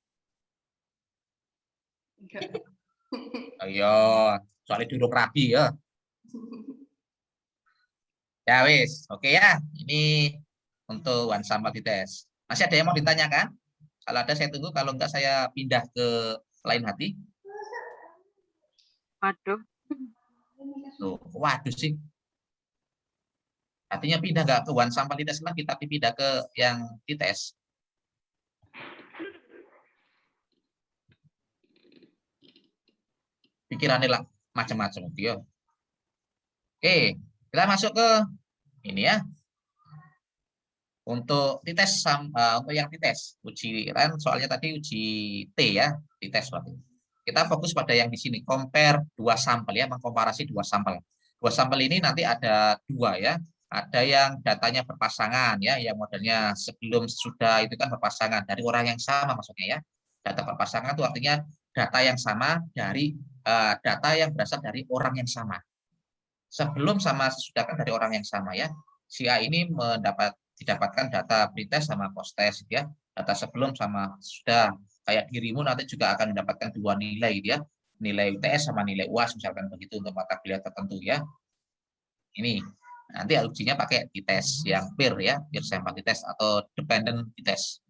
Ayo, soalnya duduk rapi ya. Ya wis, oke ya. Ini untuk one sample tes. Masih ada yang mau ditanyakan? Kalau ada saya tunggu, kalau enggak saya pindah ke lain hati. Waduh. Tuh, waduh sih. Artinya pindah nggak ke one sample tes lagi, tapi pindah ke yang dites. Pikirannya lah macam-macam dia. Oke, kita masuk ke ini ya. Untuk dites untuk yang dites uji kan soalnya tadi uji T ya, dites berarti. Kita fokus pada yang di sini, compare 2 sampel ya, mengkomparasi 2 sampel. 2 sampel ini nanti ada 2 ya. Ada yang datanya berpasangan ya, yang modelnya sebelum sudah itu kan berpasangan dari orang yang sama maksudnya ya. Data berpasangan itu artinya data yang sama dari data yang berasal dari orang yang sama. Sebelum sama sesudah kan dari orang yang sama ya. Si A ini didapatkan data pretest sama post test ya. Data sebelum sama sudah, kayak dirimu nanti juga akan mendapatkan 2 nilai gitu ya. Nilai UTS sama nilai UAS misalkan begitu untuk mata kuliah tertentu ya. Ini nanti ujinya pakai dites yang peer ya, peer sample dites atau dependent dites.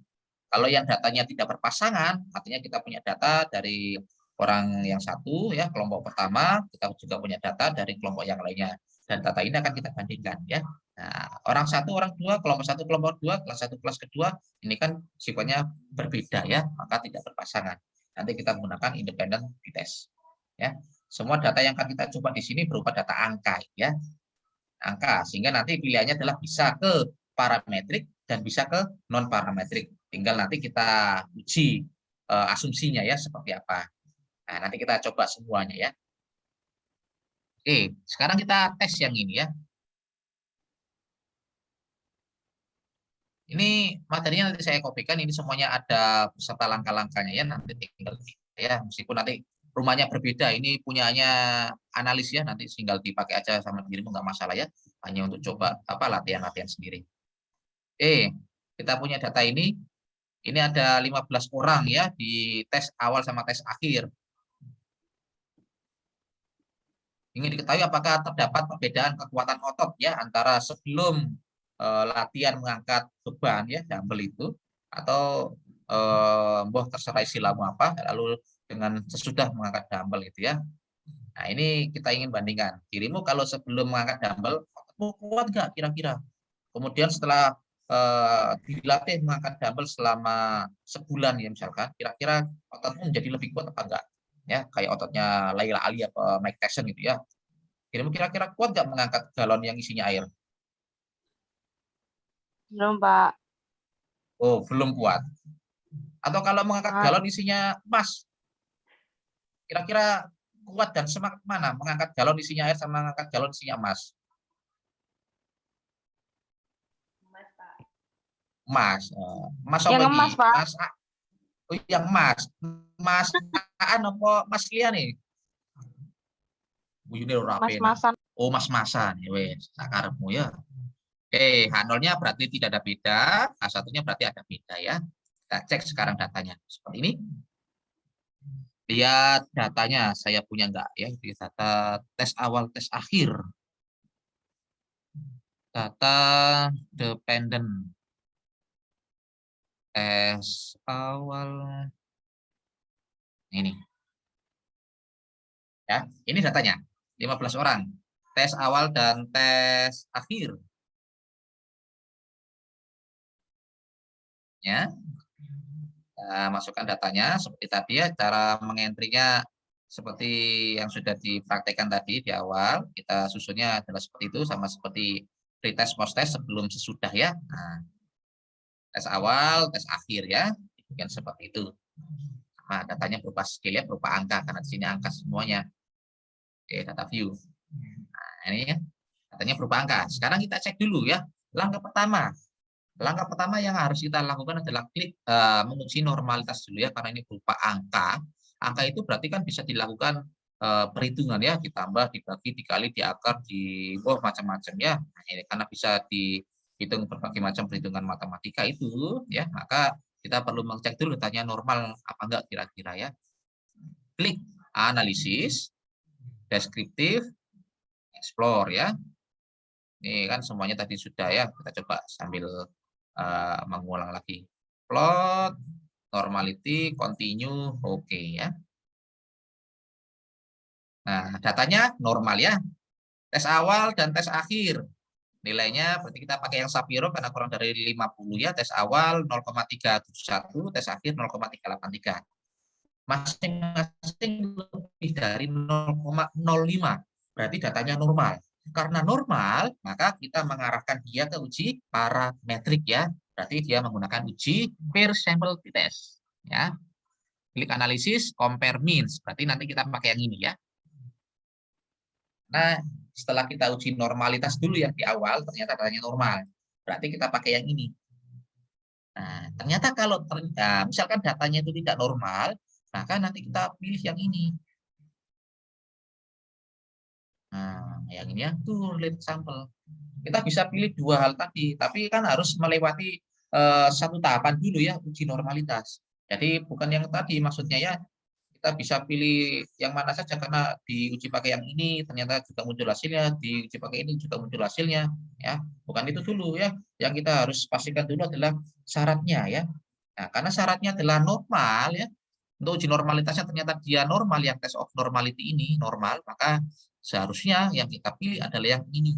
Kalau yang datanya tidak berpasangan, artinya kita punya data dari orang yang satu ya, kelompok pertama, kita juga punya data dari kelompok yang lainnya. Dan data ini akan kita bandingkan ya. Nah, orang satu, orang dua, kelompok satu, kelompok dua, kelas satu, kelas kedua, ini kan sifatnya berbeda ya, maka tidak berpasangan. Nanti kita menggunakan independent dites. Ya, semua data yang akan kita coba di sini berupa data angka ya, angka, sehingga nanti pilihannya adalah bisa ke parametrik dan bisa ke non parametrik. Tinggal nanti kita uji asumsinya ya seperti apa. Nah, nanti kita coba semuanya ya. Oke, sekarang kita tes yang ini ya. Ini materinya nanti saya kopikan, ini semuanya ada beserta langkah-langkahnya ya, nanti tinggal ya, meskipun nanti rumahnya berbeda, ini punyanya analis ya, nanti tinggal dipakai aja sama dirimu nggak masalah ya, hanya untuk coba latihan-latihan sendiri. Oke, kita punya data ini ada 15 orang ya di tes awal sama tes akhir. Ingin diketahui apakah terdapat perbedaan kekuatan otot ya antara sebelum latihan mengangkat beban ya dumbbell itu atau terserah istilahmu apa, lalu dengan sesudah mengangkat dumbbell itu ya. Nah, ini kita ingin bandingkan dirimu kalau sebelum mengangkat dumbbell ototmu kuat nggak kira-kira, kemudian setelah dilatih mengangkat dumbbell selama sebulan ya misalkan, kira-kira ototmu menjadi lebih kuat apa enggak ya, kayak ototnya Laila Ali apa Mike Tyson gitu ya. Dirimu kira-kira kuat nggak mengangkat galon yang isinya air? Belum, Pak. Oh, belum kuat. Atau kalau mengangkat galon isinya emas, kira-kira kuat dan semangat mana? Mengangkat galon isinya air sama mengangkat galon isinya emas? Emas. Emas apa Yang emas, Pak. Emas. Oh, yang emas. Emas apa emas liya nih? Mas-masan. Oh, mas-masan. Ya wes, sakarepmu ya. H0-nya berarti tidak ada beda, H1-nya berarti ada beda ya. Kita cek sekarang datanya. Seperti ini. Lihat datanya, saya punya enggak ya, di data tes awal, tes akhir. Data dependent. Tes awal. Ini. Ya, ini datanya. 15 orang. Tes awal dan tes akhir. Ya. Nah, masukkan datanya seperti tadi ya, cara mengentrinya seperti yang sudah dipraktekkan tadi di awal. Kita susunnya adalah seperti itu, sama seperti pretest post-test sebelum sesudah ya. Nah, tes awal, tes akhir ya, bukan seperti itu. Nah, datanya berupa scale ya, berupa angka, karena di sini angka semuanya. Oke, data view. Nah, ini ya, datanya berupa angka. Sekarang kita cek dulu ya, langkah pertama. Langkah pertama yang harus kita lakukan adalah klik menguji normalitas dulu ya, karena ini berupa angka. Angka itu berarti kan bisa dilakukan perhitungan ya, ditambah, dibagi, dikali, diakar, macam-macam ya. Nah, ini karena bisa dihitung berbagai macam perhitungan matematika itu ya, maka kita perlu mengecek dulu tanya normal apa enggak kira-kira ya. Klik analisis, deskriptif, explore ya. Ini kan semuanya tadi sudah ya, kita coba sambil mengulang lagi. Plot, normality, continue, oke ya. Nah, datanya normal ya. Tes awal dan tes akhir. Nilainya berarti kita pakai yang Shapiro karena kurang dari 50 ya. Tes awal 0,371, tes akhir 0,383. Masing-masing lebih dari 0,05. Berarti datanya normal. Karena normal, maka kita mengarahkan dia ke uji parametrik ya. Berarti dia menggunakan uji per sample test ya. Klik analisis, compare means. Berarti nanti kita pakai yang ini ya. Nah, setelah kita uji normalitas dulu yang di awal, ternyata datanya normal. Berarti kita pakai yang ini. Nah, ternyata kalau misalkan datanya itu tidak normal, maka nanti kita pilih yang ini. Nah, yang ini ya, tuh relate sample. Kita bisa pilih dua hal tadi, tapi kan harus melewati satu tahapan dulu ya, uji normalitas. Jadi bukan yang tadi, maksudnya ya, kita bisa pilih yang mana saja karena diuji pakai yang ini ternyata juga muncul hasilnya, diuji pakai ini juga muncul hasilnya ya. Bukan itu dulu ya. Yang kita harus pastikan dulu adalah syaratnya ya. Nah, karena syaratnya adalah normal ya. Untuk uji normalitasnya ternyata dia normal, yang test of normality ini normal, maka seharusnya yang kita pilih adalah yang ini.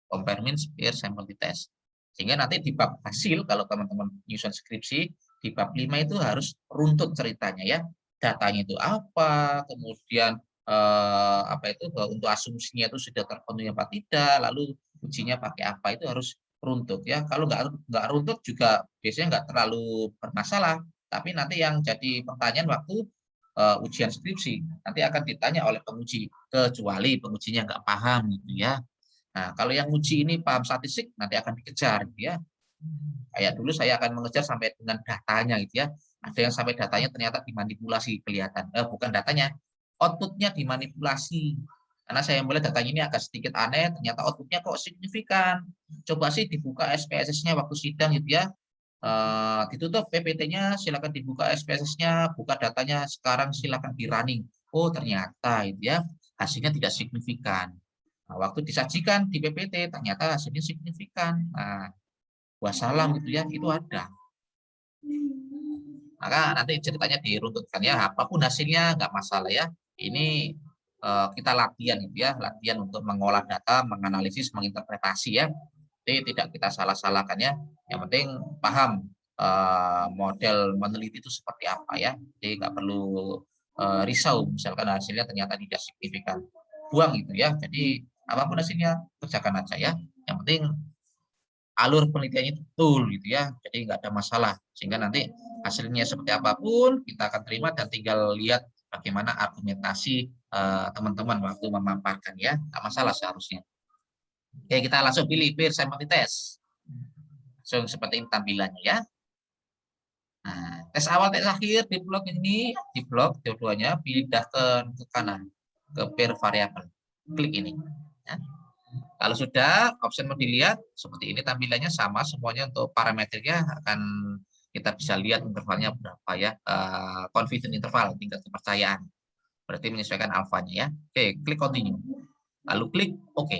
Compare means per sample test. Sehingga nanti di bab hasil kalau teman-teman nyusun skripsi di bab 5 itu harus runtut ceritanya ya. Datanya itu apa, kemudian apa itu untuk asumsinya itu sudah terpenuhi apa tidak, lalu ujinya pakai apa, itu harus runtut ya. Kalau nggak runtut juga biasanya nggak terlalu bermasalah. Tapi nanti yang jadi pertanyaan waktu ujian skripsi, nanti akan ditanya oleh penguji, kecuali pengujinya nggak paham gitu ya. Nah, kalau yang uji ini paham statistik, nanti akan dikejar gitu ya. Kayak dulu saya akan mengejar sampai dengan datanya gitu ya. Ada yang sampai datanya ternyata dimanipulasi kelihatan. Bukan datanya, outputnya dimanipulasi. Karena saya melihat datanya ini agak sedikit aneh, ternyata outputnya kok signifikan. Coba sih dibuka SPSS-nya waktu sidang gitu ya. Ditutup PPT-nya, silakan dibuka SPSS-nya, buka datanya, sekarang silakan di running. Oh ternyata itu ya hasilnya tidak signifikan. Nah, waktu disajikan di PPT ternyata hasilnya signifikan. Nah, wassalam gitu ya, itu ada. Maka nanti ceritanya diruntutkan ya, apapun hasilnya nggak masalah ya. Ini kita latihan gitu ya, latihan untuk mengolah data, menganalisis, menginterpretasi ya. Jadi tidak kita salah-salahkan ya. Yang penting paham model meneliti itu seperti apa ya. Jadi nggak perlu risau misalkan hasilnya ternyata tidak signifikan. Buang itu ya. Jadi apapun hasilnya kerjakan aja ya. Yang penting alur penelitiannya itu betul gitu ya. Jadi nggak ada masalah. Sehingga nanti hasilnya seperti apapun kita akan terima dan tinggal lihat bagaimana argumentasi teman-teman waktu memaparkan ya. Nggak masalah seharusnya. Oke, kita langsung pilih peer sampling test. Langsung seperti ini tampilannya ya. Nah, tes awal, tes akhir di blok ini, di blok dua-duanya pindahkan ke kanan, ke peer variable. Klik ini. Ya. Kalau sudah, option mau dilihat, seperti ini tampilannya sama semuanya untuk parameternya akan kita bisa lihat intervalnya berapa ya, confidence interval, tingkat kepercayaan. Berarti menyesuaikan alfanya ya. Oke, klik continue. Lalu klik OK.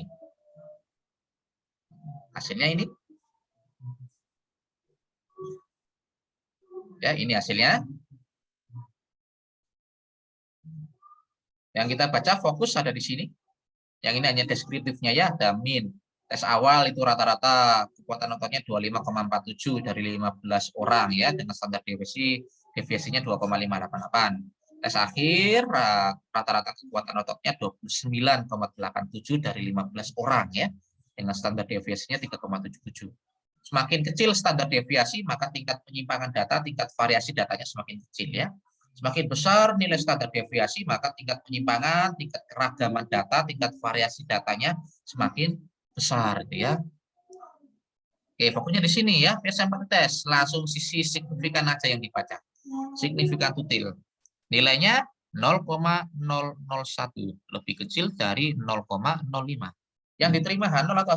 Hasilnya ini. Ya, ini hasilnya. Yang kita baca fokus ada di sini. Yang ini hanya deskriptifnya ya, ada min. Tes awal itu rata-rata kekuatan ototnya 25,47 dari 15 orang ya, dengan standar deviasinya 2,588. Tes akhir rata-rata kekuatan ototnya 29,87 dari 15 orang ya, dengan standar deviasinya 3,77. Semakin kecil standar deviasi, maka tingkat penyimpangan data, tingkat variasi datanya semakin kecil ya. Semakin besar nilai standar deviasi, maka tingkat penyimpangan, tingkat keragaman data, tingkat variasi datanya semakin besar ya. Oke, fokusnya di sini ya, peer sampling test. Langsung sisi signifikan aja yang dibaca. Signifikan tutil. Nilainya 0,001, lebih kecil dari 0,05. Yang diterima H0 atau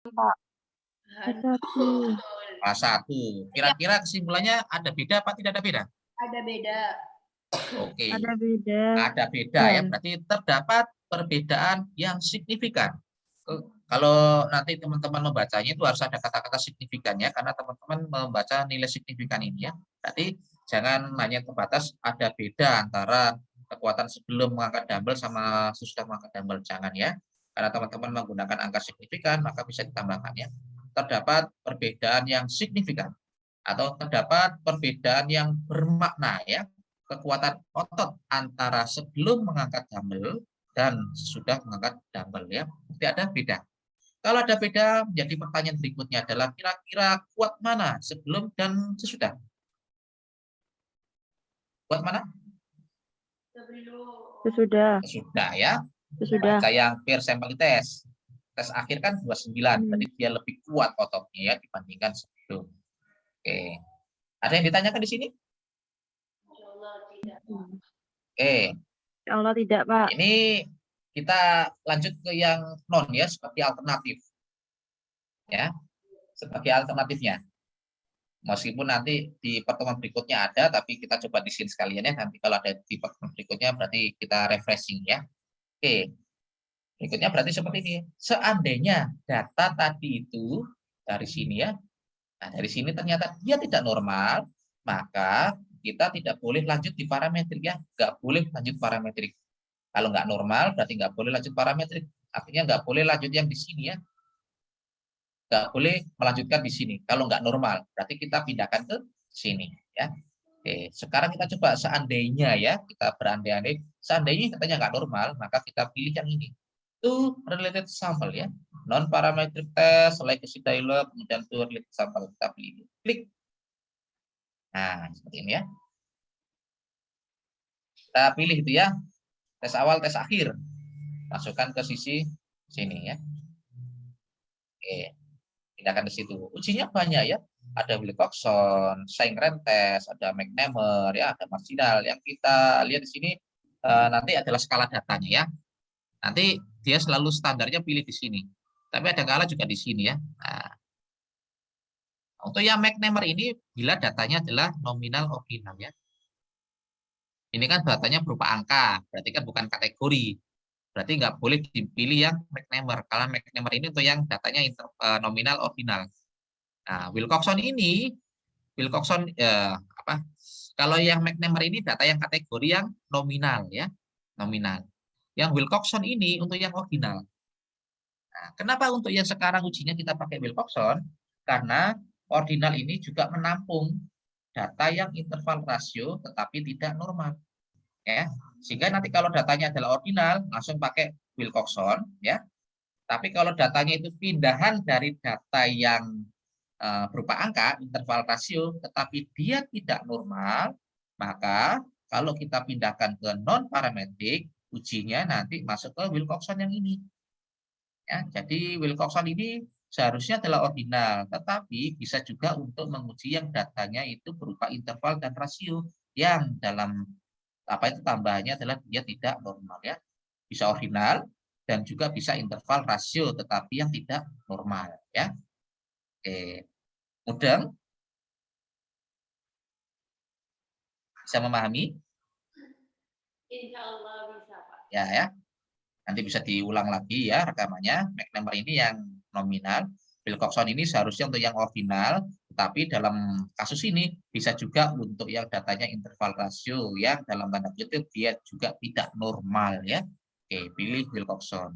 1? Pak. Satu. Satu. Kira-kira kesimpulannya ada beda apa tidak ada beda? Ada beda. Oke. Ada beda. Ada beda ya, berarti terdapat perbedaan yang signifikan. Kalau nanti teman-teman membacanya itu harus ada kata-kata signifikannya, karena teman-teman membaca nilai signifikan ini ya. Berarti jangan hanya terbatas ada beda antara kekuatan sebelum mengangkat dumbbell sama sesudah mengangkat dumbbell, jangan ya. Karena teman-teman menggunakan angka signifikan, maka bisa ditambahkan ya. Terdapat perbedaan yang signifikan atau terdapat perbedaan yang bermakna ya, kekuatan otot antara sebelum mengangkat dumbbell dan sesudah mengangkat dumbbell ya. Tidak ada beda. Kalau ada beda, menjadi pertanyaan berikutnya adalah kira-kira kuat mana sebelum dan sesudah? Kuat mana? Sesudah. Sesudah ya. Sesudah. Baca yang peer sampling test. Tes akhir kan 29, berarti dia lebih kuat ototnya ya dibandingkan sebelum. Oke. Ada yang ditanyakan di sini? Oke. Allah tidak, Pak. Ini kita lanjut ke yang non ya, seperti alternatif. Ya, sebagai alternatifnya. Meskipun nanti di pertemuan berikutnya ada, tapi kita coba di sini sekalian ya. Nanti kalau ada di pertemuan berikutnya berarti kita refreshing ya. Oke. Berikutnya berarti seperti ini. Seandainya data tadi itu dari sini ya. Nah, dari sini ternyata dia tidak normal, maka kita tidak boleh lanjut di parametrik ya. Nggak boleh lanjut parametrik. Kalau nggak normal berarti nggak boleh lanjut parametrik. Artinya nggak boleh lanjut yang di sini ya. Nggak boleh melanjutkan di sini. Kalau nggak normal, berarti kita pindahkan ke sini ya. Oke, sekarang kita coba seandainya ya, kita berandai-andai, seandainya katanya nggak normal, maka kita pilih yang ini. Itu related sample ya. Non parametric test, legacy dialog, kemudian to related sample. Kita pilih ini. Klik. Nah, seperti ini ya. Kita pilih itu ya, tes awal, tes akhir. Masukkan ke sisi sini ya. Oke, pindahkan ke situ. Ujinya banyak ya. Ada Wilcoxon, Saint-Rein test, ada McNemer, ya, ada marginal. Yang kita lihat di sini nanti adalah skala datanya ya. Nanti dia selalu standarnya pilih di sini. Tapi ada kala juga di sini ya. Nah, untuk yang McNemer ini bila datanya adalah nominal ordinal ya. Ini kan datanya berupa angka, berarti kan bukan kategori. Berarti nggak boleh dipilih yang McNemer. Kalau McNemer ini untuk yang datanya nominal ordinal. Nah, Wilcoxon ini, Wilcoxon apa? Kalau yang McNemer ini data yang kategori yang nominal ya, nominal. Yang Wilcoxon ini untuk yang ordinal. Nah, kenapa untuk yang sekarang ujinya kita pakai Wilcoxon? Karena ordinal ini juga menampung data yang interval rasio tetapi tidak normal. Ya, sehingga nanti kalau datanya adalah ordinal langsung pakai Wilcoxon ya. Tapi kalau datanya itu pindahan dari data yang berupa angka interval rasio tetapi dia tidak normal, maka kalau kita pindahkan ke non parametrik, ujinya nanti masuk ke Wilcoxon yang ini. Ya, jadi Wilcoxon ini seharusnya adalah ordinal, tetapi bisa juga untuk menguji yang datanya itu berupa interval dan rasio yang dalam apa itu tambahannya adalah dia tidak normal ya. Bisa ordinal dan juga bisa interval rasio tetapi yang tidak normal ya. Oke. Mudeng? Bisa memahami? Insya Allah bisa, Pak. Ya. Nanti bisa diulang lagi ya rekamannya. McNemer ini yang nominal. Wilcoxon ini seharusnya untuk yang ordinal, tapi dalam kasus ini bisa juga untuk yang datanya interval rasio yang dalam tanda kutip dia juga tidak normal ya. Oke, pilih Wilcoxon.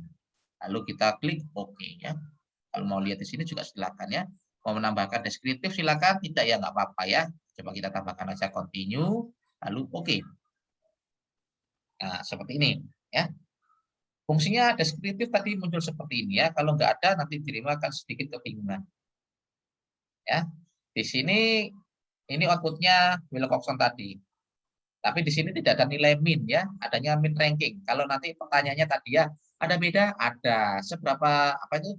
Lalu kita klik OK ya. Kalau mau lihat di sini juga silakan ya. Mau menambahkan deskriptif silakan, tidak ya nggak apa-apa ya. Coba kita tambahkan aja continue, lalu OK. Nah, seperti ini ya. Fungsinya deskriptif tadi muncul seperti ini ya. Kalau nggak ada nanti diterima akan sedikit kebingungan. Ya, di sini ini outputnya Wilcoxon tadi. Tapi di sini tidak ada nilai min ya, adanya min ranking. Kalau nanti pertanyaannya tadi ya, ada beda, ada seberapa apa itu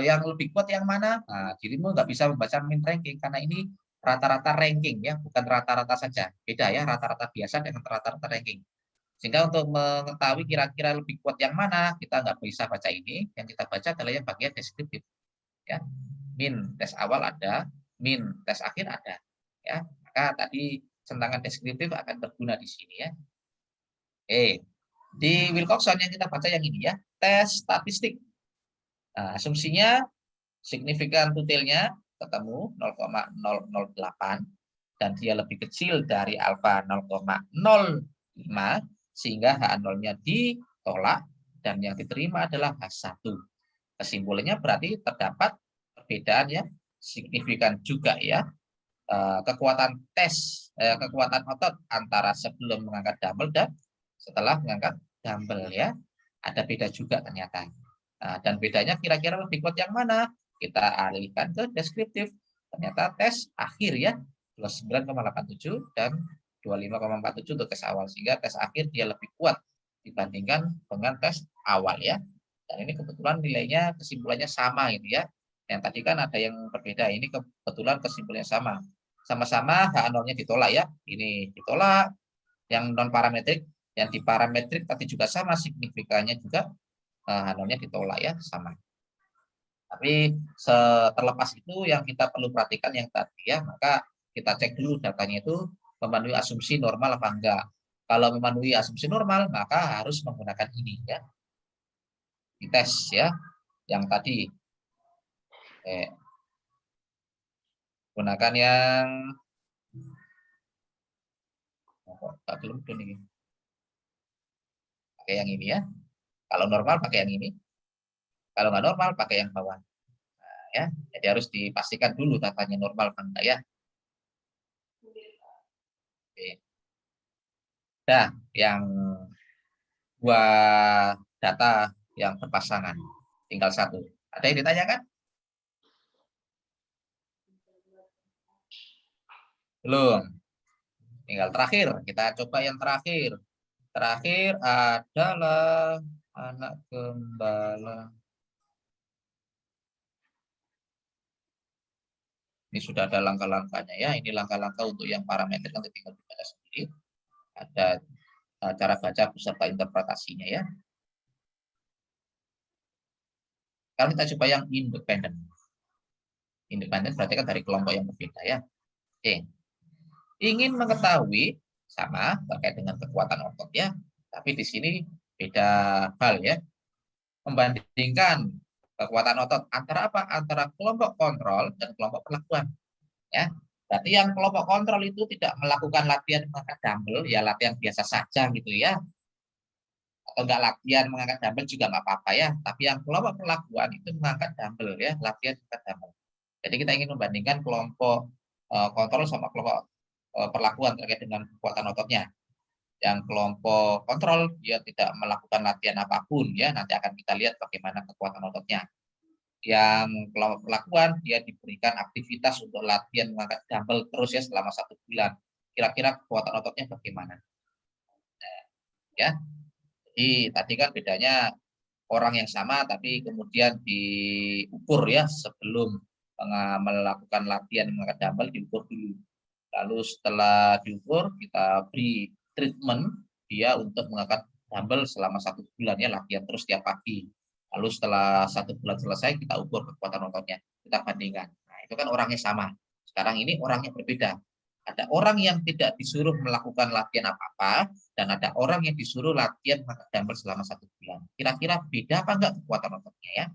yang lebih kuat yang mana? Nah, dirimu nggak bisa membaca min ranking karena ini rata-rata ranking ya, bukan rata-rata saja. Beda ya, rata-rata biasa dengan rata-rata ranking. Sehingga untuk mengetahui kira-kira lebih kuat yang mana, kita nggak bisa baca ini. Yang kita baca adalah yang bagian deskriptif. Ya, min tes awal ada, min tes akhir ada. Ya, maka tadi centangan deskriptif akan berguna di sini ya. Di Wilcoxon yang kita baca yang ini ya, tes statistik. Nah, asumsinya signifikan tutilnya ketemu 0,008 dan dia lebih kecil dari alfa 0,05 sehingga H0-nya ditolak dan yang diterima adalah H1. Kesimpulannya berarti terdapat perbedaan ya signifikan juga ya. Kekuatan tes, kekuatan otot antara sebelum mengangkat dumbbell dan setelah mengangkat dumbbell ya. Ada beda juga ternyata. Dan bedanya kira-kira lebih kuat yang mana? Kita alihkan ke deskriptif. Ternyata tes akhir ya, 29,87 dan 25,47 untuk tes awal. Sehingga tes akhir dia lebih kuat dibandingkan dengan tes awal ya. Dan ini kebetulan nilainya kesimpulannya sama ini ya. Yang tadi kan ada yang berbeda, ini kebetulan kesimpulannya sama. Sama-sama H0-nya ditolak ya. Ini ditolak. Yang non parametrik, yang di parametrik tadi juga sama, signifikannya juga H0-nya ditolak ya, sama. Tapi terlepas itu yang kita perlu perhatikan yang tadi ya, maka kita cek dulu datanya itu memenuhi asumsi normal apa enggak. Kalau memenuhi asumsi normal, maka harus menggunakan ini ya. Dites ya, yang tadi. Gunakan yang belum ini. Pakai yang ini ya. Kalau normal pakai yang ini. Kalau nggak normal pakai yang bawah. Nah, ya, jadi harus dipastikan dulu datanya normal apa enggak ya. Oke. Nah, yang dua data yang berpasangan, tinggal satu. Ada yang ditanyakan? Belum. Tinggal terakhir. Kita coba yang terakhir. Terakhir adalah anak gembala. Ini sudah ada langkah-langkahnya ya. Ini langkah-langkah untuk yang parameter nanti tinggal dibaca sendiri. Ada cara baca beserta interpretasinya ya. Sekarang kita coba yang independen. Independen berarti kan dari kelompok yang berbeda ya. Oke. Ingin mengetahui sama terkait dengan kekuatan otot ya. Tapi di sini beda hal ya. Membandingkan kekuatan otot antara apa? Antara kelompok kontrol dan kelompok perlakuan. Ya, berarti yang kelompok kontrol itu tidak melakukan latihan mengangkat dumbbell, ya latihan biasa saja gitu ya. Atau enggak latihan mengangkat dumbbell juga nggak apa-apa ya. Tapi yang kelompok perlakuan itu mengangkat dumbbell ya, latihan mengangkat dumbbell. Jadi kita ingin membandingkan kelompok kontrol sama kelompok perlakuan terkait dengan kekuatan ototnya. Yang kelompok kontrol dia tidak melakukan latihan apapun ya, nanti akan kita lihat bagaimana kekuatan ototnya. Yang kelompok perlakuan dia diberikan aktivitas untuk latihan mengangkat dumbbell terus ya selama 1 bulan. Kira-kira kekuatan ototnya bagaimana? Nah, ya, jadi tadi kan bedanya orang yang sama tapi kemudian diukur ya sebelum melakukan latihan mengangkat dumbbell diukur dulu. Lalu setelah diukur kita beri treatment dia untuk mengangkat dumbbell selama 1 bulan ya, latihan terus tiap pagi. Lalu setelah 1 bulan selesai kita ukur kekuatan ototnya, kita bandingkan. Nah itu kan orangnya sama. Sekarang ini orangnya berbeda. Ada orang yang tidak disuruh melakukan latihan apa-apa dan ada orang yang disuruh latihan mengangkat dumbbell selama 1 bulan. Kira-kira beda apa enggak kekuatan ototnya ya?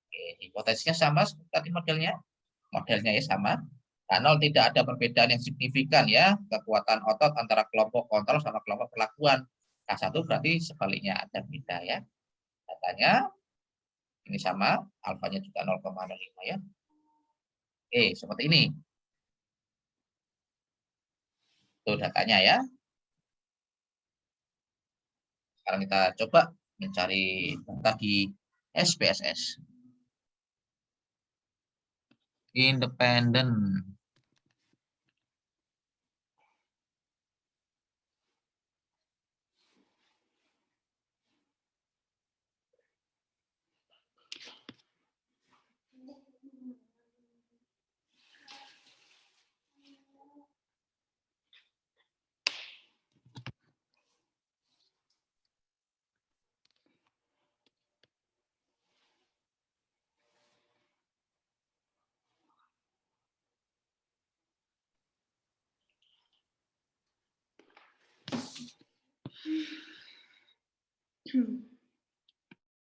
Oke, hipotesisnya sama seperti tadi modelnya. Modelnya ya sama. Nah, tidak ada perbedaan yang signifikan ya kekuatan otot antara kelompok kontrol sama kelompok perlakuan. K1 berarti sebaliknya ada beda ya. Datanya ini sama, alfanya juga 0,05 ya. Oke, seperti ini. Itu datanya ya. Sekarang kita coba mencari data di SPSS. Independen.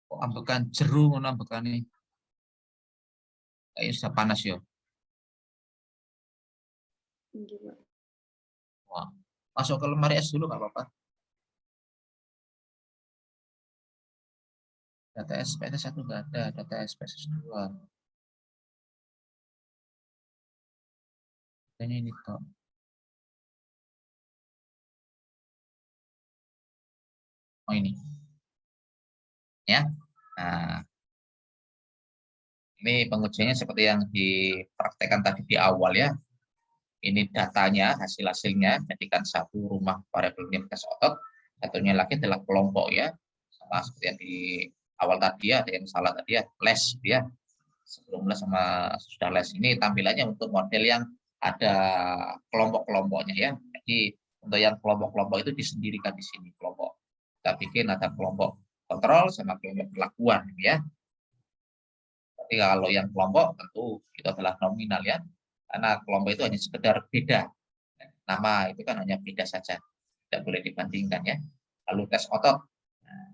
Kok ambekan jeru ngono ambekane. Kayak sudah panas ya. Wah, masuk ke lemari es dulu nggak apa-apa. Data SPSS 1 nggak ada, data SPSS 2. Ini toh. Oh ini. Ya. Nah, ini pengujiannya seperti yang dipraktekkan tadi di awal ya. Ini datanya, hasil-hasilnya, jadikan satu rumah variabel aktivitas otot, satunya lagi adalah kelompok ya. Sama seperti yang di awal tadi ya, ada yang salah tadi ya, les ya. Sebelum les sama sudah les ini tampilannya untuk model yang ada kelompok-kelompoknya ya. Jadi untuk yang kelompok-kelompok itu disendirikan di sini kelompok. Kita bikin ada kelompok kontrol sama kelompok perlakuan ya. Tapi kalau yang kelompok tentu itu adalah nominal ya. Karena kelompok itu hanya sekedar beda. Nama itu kan hanya beda saja. Tidak boleh dibandingkan ya. Lalu tes otot. Nah,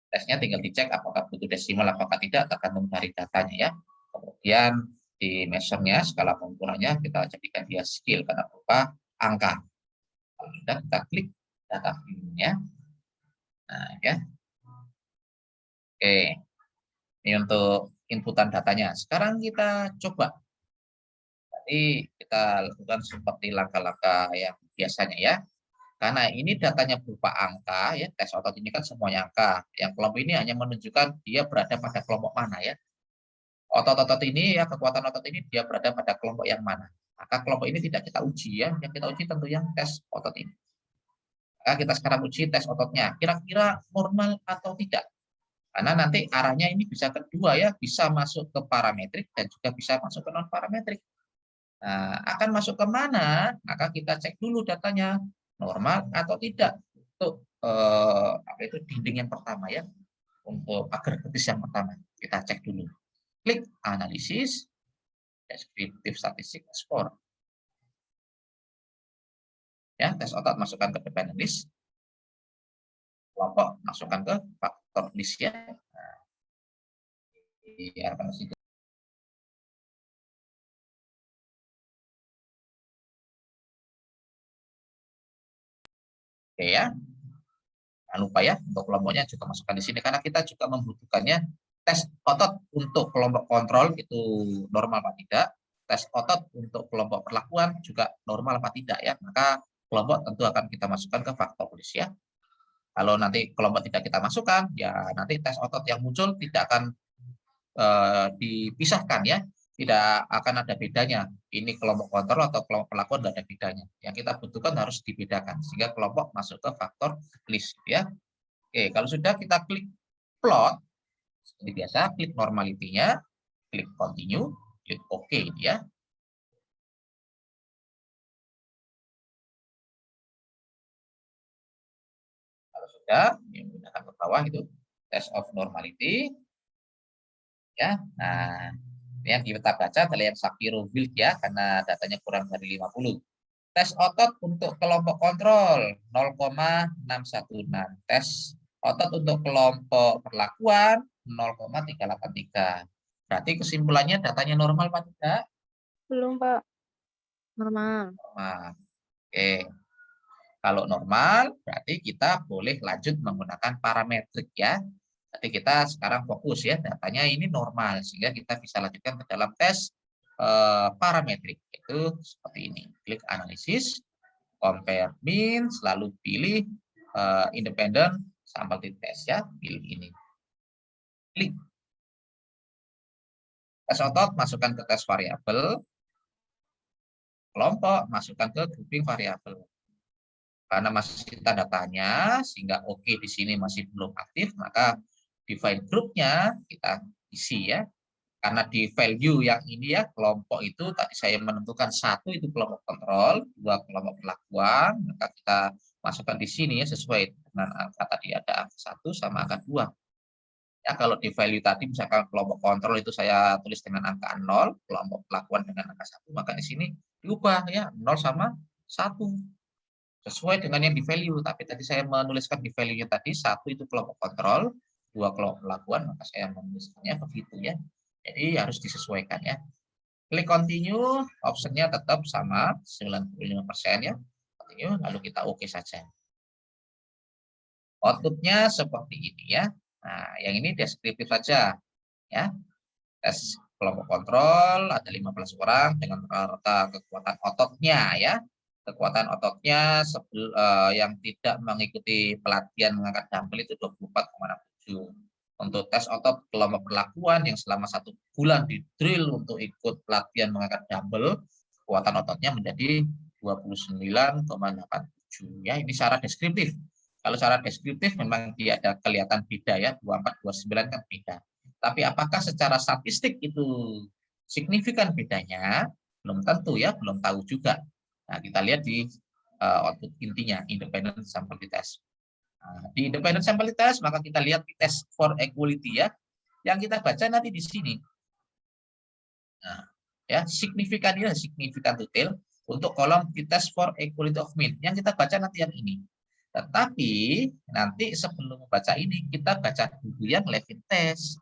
tesnya tinggal dicek apakah butuh desimal apakah tidak tergantung dari datanya ya. Kemudian di measurenya skala pengukurannya kita jadikan dia skill karena berupa angka. Kalau sudah kita klik data view-nya. Nah, ya. Oke. Ini untuk inputan datanya. Sekarang kita coba. Jadi kita lakukan seperti langkah-langkah yang biasanya ya. Karena ini datanya berupa angka ya, tes otot ini kan semuanya angka. Yang kelompok ini hanya menunjukkan dia berada pada kelompok mana ya. Otot-otot ini ya, kekuatan otot ini dia berada pada kelompok yang mana. Maka kelompok ini tidak kita uji ya. Yang kita uji tentu yang tes otot ini. Maka kita sekarang uji tes ototnya. Kira-kira normal atau tidak? Karena nanti arahnya ini bisa kedua ya, bisa masuk ke parametrik dan juga bisa masuk ke non parametrik. Nah, akan masuk ke mana? Maka kita cek dulu datanya normal atau tidak untuk apa itu dinding yang pertama ya, untuk pagar betis yang pertama kita cek dulu. Klik analisis, deskriptif statistik skor. Ya, tes otot masukkan ke dependent list, kelompok masukkan ke faktor list ya. Nah, diarahkan ke situ. Oke ya. Jangan lupa ya, untuk kelompoknya juga masukkan di sini karena kita juga membutuhkannya tes otot untuk kelompok kontrol itu normal apa tidak, tes otot untuk kelompok perlakuan juga normal apa tidak ya. Maka kelompok tentu akan kita masukkan ke faktor list ya. Kalau nanti kelompok tidak kita masukkan, ya nanti tes otot yang muncul tidak akan dipisahkan ya, tidak akan ada bedanya. Ini kelompok kontrol atau kelompok perlakuan tidak ada bedanya. Yang kita butuhkan harus dibedakan sehingga kelompok masuk ke faktor list ya. Oke, kalau sudah kita klik plot seperti biasa, klik normality-nya, klik continue, klik OK ya. Kalau sudah, ini akan ke bawah itu test of normality ya. Nah, ini yang kita baca adalah yang Shapiro Wilk ya, karena datanya kurang dari 50. Tes otot untuk kelompok kontrol 0,616. Tes otot untuk kelompok perlakuan 0,383. Berarti kesimpulannya datanya normal Pak tidak? Belum, Pak. Normal. Normal. Oke. Kalau normal, berarti kita boleh lanjut menggunakan parametrik ya. Jadi kita sekarang fokus ya, datanya ini normal, sehingga kita bisa lanjutkan ke dalam tes parametrik. Itu seperti ini. Klik analisis, compare mean, selalu pilih independent sample test ya, pilih ini. Klik. Tes otot, masukkan ke tes variabel. Kelompok, masukkan ke grouping variabel. Karena masih tanda tanya, sehingga oke di sini masih belum aktif, maka di file grupnya kita isi ya. Karena di value yang ini ya, kelompok itu tadi saya menentukan satu itu kelompok kontrol, dua kelompok perlakuan, maka kita masukkan di sini ya sesuai dengan angka tadi ada angka 1 sama angka 2. Ya, kalau di value tadi misalkan kelompok kontrol itu saya tulis dengan angka 0, kelompok perlakuan dengan angka 1, maka di sini diubah ya 0 sama 1. Sesuai dengan yang di value, tapi tadi saya menuliskan di value-nya tadi, satu itu kelompok kontrol, dua kelompok perlakuan, maka saya menuliskannya begitu ya. Jadi harus disesuaikan ya. Klik continue, optionnya tetap sama 95% ya. Continue, lalu kita oke saja. Outputnya seperti ini ya. Nah, yang ini deskriptif saja ya. Tes kelompok kontrol ada 15 orang dengan rata kekuatan ototnya ya. Kekuatan ototnya yang tidak mengikuti pelatihan mengangkat dumbbell itu 24,67. Untuk tes otot kelompok perlakuan yang selama 1 bulan di drill untuk ikut pelatihan mengangkat dumbbell, kekuatan ototnya menjadi 29,87 ya. Ini secara deskriptif. Kalau secara deskriptif memang dia ada kelihatan beda ya, 24, 29 kan beda. Tapi apakah secara statistik itu signifikan bedanya? Belum tentu ya, belum tahu juga. Nah, kita lihat di output intinya, independent sample test. Nah, di independent sample test, maka kita lihat di test for equality ya. Yang kita baca nanti di sini. Nah, ya, signifikan detail untuk kolom di test for equality of mean. Yang kita baca nanti yang ini. Tetapi nanti sebelum membaca ini, kita baca dulu yang Levin test.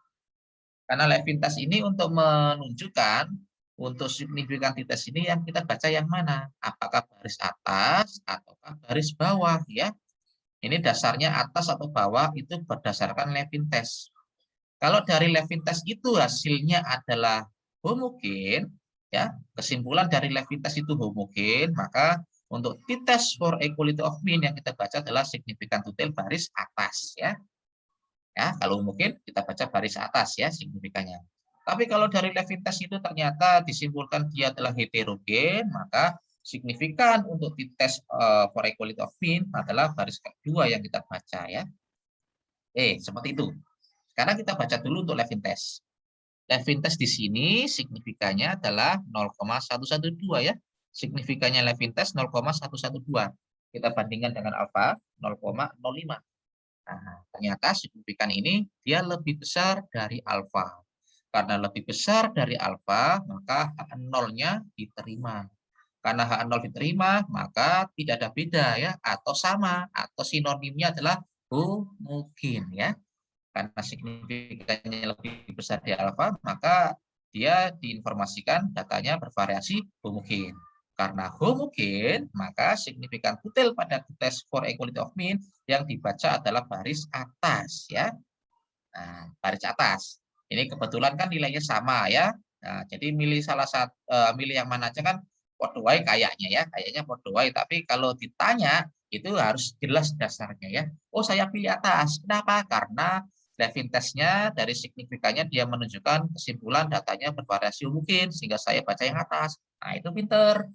Karena Levin test ini untuk menunjukkan untuk signifikanitas ini yang kita baca yang mana? Apakah baris atas ataukah baris bawah ya? Ini dasarnya atas atau bawah itu berdasarkan Levin test. Kalau dari Levin test itu hasilnya adalah homogen, ya kesimpulan dari Levin test itu homogen, maka untuk t-test for equality of mean yang kita baca adalah signifikan detail baris atas ya. Ya, kalau homogen kita baca baris atas ya signifikannya. Tapi kalau dari Levin test itu ternyata disimpulkan dia adalah heterogen, maka signifikan untuk di tes for equality of mean adalah baris kedua yang kita baca ya. Seperti itu. Sekarang kita baca dulu untuk Levin test. Levin test di sini signifikannya adalah 0,112 ya. Signifikannya Levin test 0,112. Kita bandingkan dengan alfa 0,05. Nah, ternyata signifikan ini dia lebih besar dari alfa. Karena lebih besar dari alfa, maka H0-nya diterima. Karena H0 diterima, maka tidak ada beda ya, atau sama, atau sinonimnya adalah homogen ya. Karena signifikannya lebih besar di alfa, maka dia diinformasikan datanya bervariasi homogen. Karena homogen, maka signifikan kutil pada tes for equality of mean yang dibaca adalah baris atas ya. Nah, baris atas. Ini kebetulan kan nilainya sama ya. Nah, jadi milih salah satu milih yang mana aja kan podo wae kayaknya ya. Kayaknya podo wae, tapi kalau ditanya itu harus jelas dasarnya ya. Oh, saya pilih atas. Kenapa? Karena Levin testnya dari signifikannya dia menunjukkan kesimpulan datanya bervariasi mungkin sehingga saya baca yang atas. Nah, itu pinter.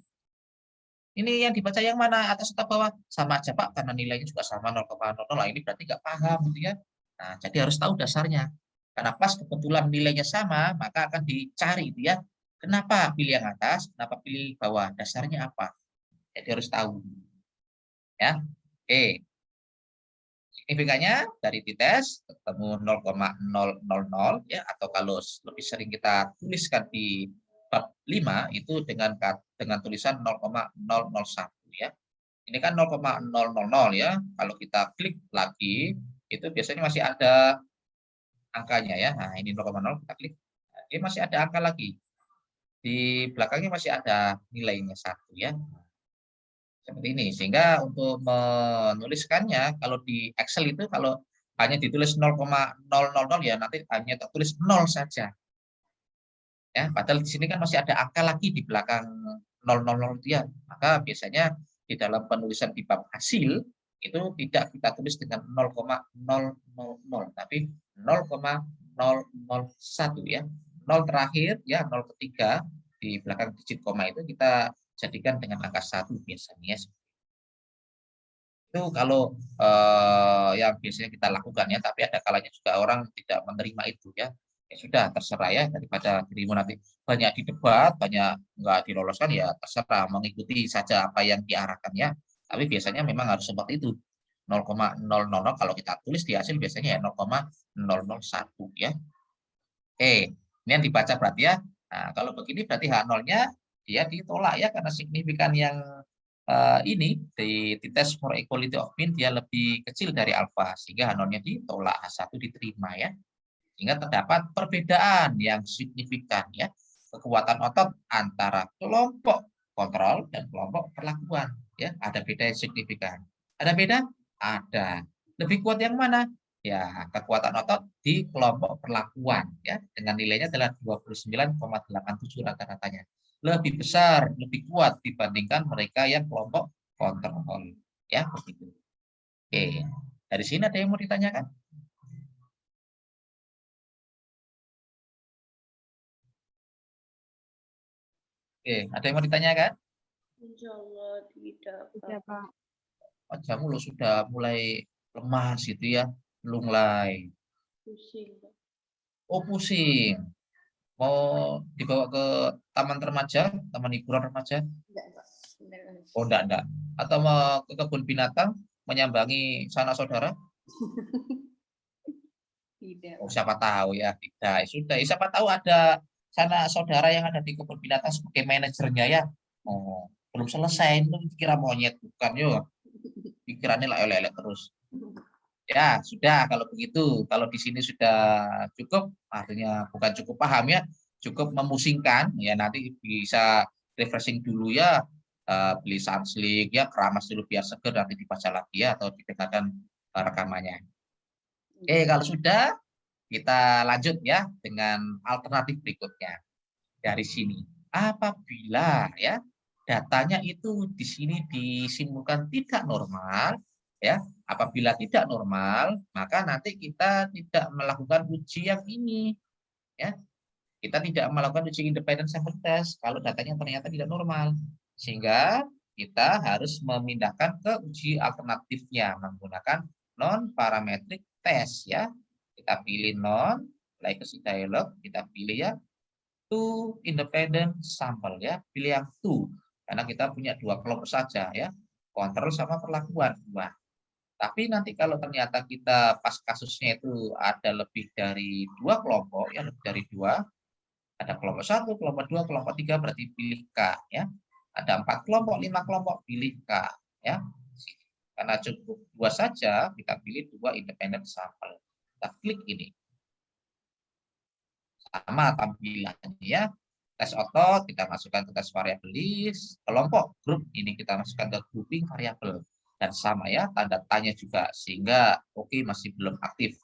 Ini yang dibaca yang mana? Atas atau bawah? Sama aja Pak, karena nilainya juga sama 0,00. Ini berarti nggak paham gitu ya. Nah, jadi harus tahu dasarnya. Karena pas kebetulan nilainya sama, maka akan dicari itu ya. Kenapa pilih yang atas? Kenapa pilih bawah? Dasarnya apa? Jadi harus tahu. Ya. Oke. Signifikannya dari dites ketemu 0,000 ya, atau kalau lebih sering kita tuliskan di bab 5 itu dengan tulisan 0,001 ya. Ini kan 0,000 ya. Kalau kita klik lagi itu biasanya masih ada angkanya ya. Nah, ini 0,0 kita klik. Nah, ini masih ada angka lagi. Di belakangnya masih ada nilainya 1 ya. Seperti ini. Sehingga untuk menuliskannya kalau di Excel itu kalau hanya ditulis 0,000 ya nanti hanya tertulis 0 saja. Ya, padahal di sini kan masih ada angka lagi di belakang 000 itu ya. Maka biasanya di dalam penulisan di bab hasil itu tidak kita tulis dengan 0,000 tapi 0,001 ya. 0 terakhir ya, 0 ketiga di belakang digit koma itu kita jadikan dengan angka 1 biasanya. Itu kalau yang biasanya kita lakukan ya, tapi ada kalanya juga orang tidak menerima itu ya. Ya sudah, terserah ya, daripada dirimu nanti banyak didebat, banyak nggak diloloskan ya terserah, mengikuti saja apa yang diarahkan ya. Tapi biasanya memang harus seperti itu. 0,000 kalau kita tulis di hasil biasanya ya 0,001 ya. Ini yang dibaca berarti ya. Nah, kalau begini berarti H0-nya dia ditolak ya, karena signifikan yang ini di tes for equality of mean dia lebih kecil dari alfa, sehingga H0-nya ditolak, H1 diterima ya. Sehingga terdapat perbedaan yang signifikan ya, kekuatan otot antara kelompok kontrol dan kelompok perlakuan ya, ada beda yang signifikan. Ada beda? Ada. Lebih kuat yang mana? Ya, kekuatan otot di kelompok perlakuan ya, dengan nilainya adalah 29,87 rata-ratanya. Lebih besar, lebih kuat dibandingkan mereka yang kelompok kontrol ya, begitu. Oke, dari sini ada yang mau ditanyakan? Oke, ada yang mau ditanyakan? Insya Allah tidak. Tidak, Pak. Wajahmu lo sudah mulai lemas gitu ya, lunglai. Pusing. Oh, pusing. Mau dibawa ke taman remaja, taman hiburan remaja? Enggak, Pak. Oh, enggak. Atau mau ke kebun binatang, menyambangi sanak saudara? Tidak. Oh, siapa tahu ya, tidak. Sudah, siapa tahu ada sanak saudara yang ada di kebun binatang sebagai manajernya ya. Oh, belum selesai, itu kira monyet bukan yo. Pikirannya lah elek terus. Ya, sudah kalau begitu. Kalau di sini sudah cukup, artinya bukan cukup paham ya, cukup memusingkan ya, nanti bisa refreshing dulu ya, beli sunslick ya, keramas dulu biar seger, nanti dibaca lagi ya atau didengarkan rekamannya. Oke, kalau sudah kita lanjut ya dengan alternatif berikutnya. Dari sini, apabila ya datanya itu di sini disimpulkan tidak normal, ya, apabila tidak normal, maka nanti kita tidak melakukan uji yang ini, ya. kita tidak melakukan uji independent sample test kalau datanya ternyata tidak normal. Sehingga kita harus memindahkan ke uji alternatifnya menggunakan non-parametric test ya. Kita pilih non, like dialog, kita pilih ya two independent sample ya, pilih yang two karena kita punya dua kelompok saja ya, kontrol sama perlakuan dua. Tapi nanti kalau ternyata kita pas kasusnya itu ada lebih dari dua kelompok ya, lebih dari dua, ada kelompok 1, kelompok 2, kelompok 3 berarti pilih K ya. Ada 4 kelompok, 5 kelompok pilih K ya. Karena cukup 2 saja, kita pilih 2 independent sample. Kita klik ini. Sama tampilannya ya. Tes otot kita masukkan ke tes variabel list, kelompok grup ini kita masukkan ke grouping variabel dan sama ya, tanda tanya juga sehingga oke masih belum aktif.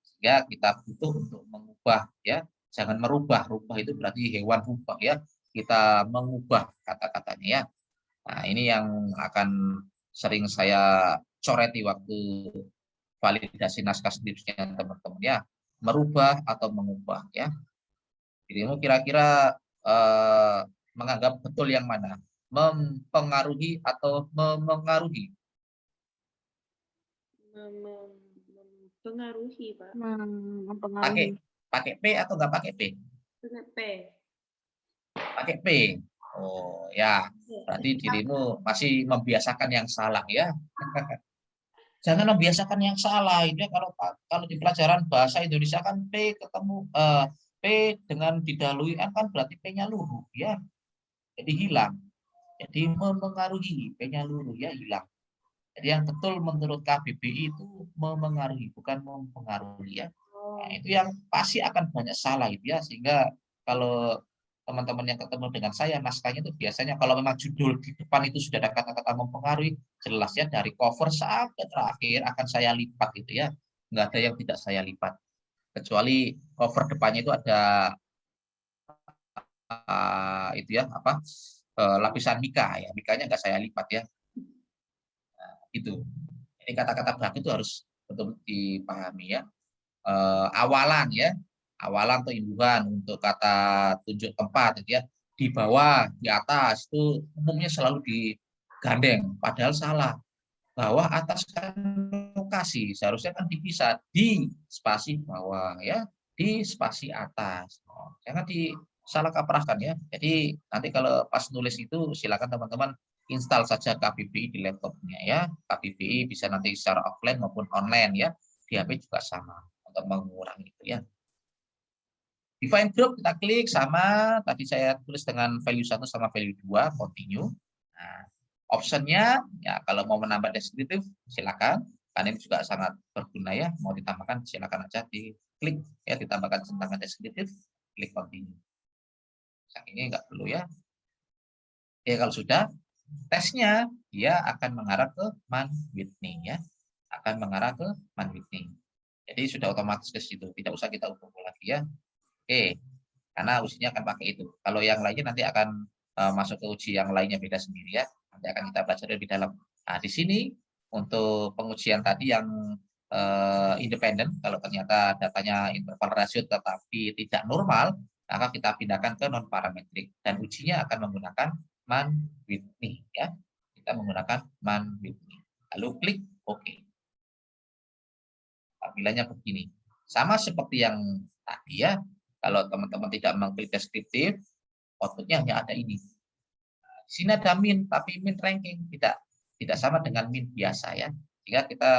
Sehingga kita butuh untuk mengubah ya. Jangan merubah, rubah itu berarti hewan rubah ya. Kita mengubah kata-katanya ya. Nah, ini yang akan sering saya coreti waktu validasi naskah skripsinya teman-teman ya. Merubah atau mengubah ya. Jadi kira-kira menganggap betul yang mana? Mempengaruhi atau memengaruhi? Mempengaruhi, Pak. Pakai P atau nggak pakai P? Pakai P. Pakai P. Oh ya, berarti dirimu masih membiasakan yang salah ya. Jangan membiasakan yang salah. Ini kalau di pelajaran bahasa Indonesia kan P ketemu P dengan didahului N kan berarti P-nya luruh ya. Jadi hilang. Jadi memengaruhi, P-nya luruh ya hilang. Jadi yang betul menurut KBBI itu memengaruhi, bukan mempengaruhi ya. Nah, itu yang pasti akan banyak salah itu ya, sehingga kalau teman-teman yang ketemu dengan saya naskahnya itu biasanya kalau memang judul di depan itu sudah ada kata-kata mempengaruhi, jelas ya dari cover sampai terakhir akan saya lipat gitu ya, nggak ada yang tidak saya lipat kecuali cover depannya itu ada itu ya apa lapisan mika ya, mikanya nggak saya lipat ya. Nah, itu ini kata-kata baku itu harus betul dipahami ya. Awalan ya, awalan atau imbuhan untuk kata tunjuk tempat gitu ya, di bawah di atas itu umumnya selalu digandeng padahal salah. Bawah atas kan lokasi seharusnya kan dipisah, di spasi bawah ya, di spasi atas. Jangan disalah kaprahkan ya. Jadi nanti kalau pas nulis itu silakan teman-teman install saja KBBI di laptopnya ya. KBBI bisa nanti secara offline maupun online ya, di HP juga sama untuk mengurangi itu ya. Define group kita klik sama tadi saya tulis dengan value 1 sama value 2 continue. Nah, optionnya ya kalau mau menambah deskriptif silakan, karena ini juga sangat berguna ya, mau ditambahkan silakan aja diklik ya, ditambahkan tentang deskriptif, klik continue. Yang ini enggak perlu ya. Oke, kalau sudah tesnya dia akan mengarah ke Man-Whitney ya, akan mengarah ke Man-Whitney. Jadi sudah otomatis ke situ, tidak usah kita ukur lagi ya. Oke, karena ujinya akan pakai itu. Kalau yang lainnya nanti akan masuk ke uji yang lainnya beda sendiri ya. Nanti akan kita pelajari lebih dalam. Nah, di sini untuk pengujian tadi yang independen, kalau ternyata datanya interval rasio tetapi tidak normal, maka kita pindahkan ke non parametrik dan ujinya akan menggunakan Man-Whitney ya. Kita menggunakan Man-Whitney. Lalu klik OK. Tampilannya begini. Sama seperti yang tadi ya. Kalau teman-teman tidak mengklik deskriptif, outputnya hanya ada ini. Di sini ada min, tapi min ranking tidak sama dengan min biasa ya. Jika kita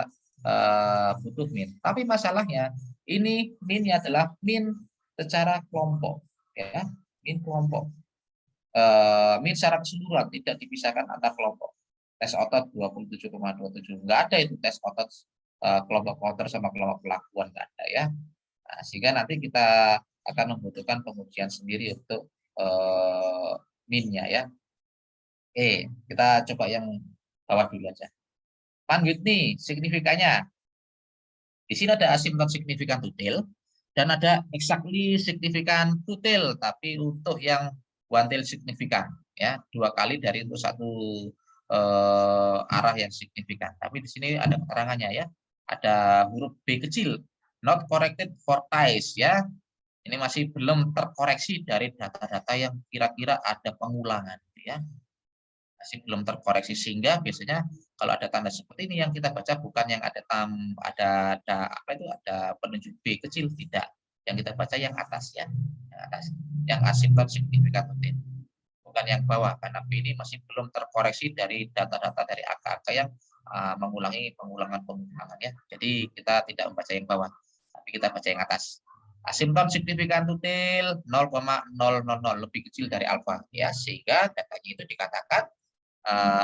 butuh min. Tapi masalahnya ini minnya adalah min secara kelompok, ya, min kelompok. Min secara keseluruhan tidak dipisahkan antar kelompok. Tes otot 27,27 nggak ada itu tes otot kelompok counter sama kelompok pelakuan nggak ada ya. Nah, sehingga nanti kita akan membutuhkan pengujian sendiri untuk minnya ya. Oke, kita coba yang bawah dulu aja. Man-Whitney signifikannya. Di sini ada asymptote signifikan tutil dan ada exactly signifikan tutil, tapi untuk yang one tail signifikan ya, 2 kali dari untuk satu arah yang signifikan. Tapi di sini ada keterangannya ya. Ada huruf B kecil, not corrected for ties ya. Ini masih belum terkoreksi dari data-data yang kira-kira ada pengulangan, ya. Masih belum terkoreksi, sehingga biasanya kalau ada tanda seperti ini yang kita baca bukan yang ada ada penunjuk B kecil, tidak. Yang kita baca yang atas, ya, yang atas, yang asimptom signifikan penting, bukan yang bawah, karena B ini masih belum terkoreksi dari data-data dari angka-angka yang mengulangi pengulangan, ya. Jadi kita tidak membaca yang bawah, tapi kita baca yang atas. Asimptom signifikan tutil 0,000, lebih kecil dari alfa, ya, sehingga datanya itu dikatakan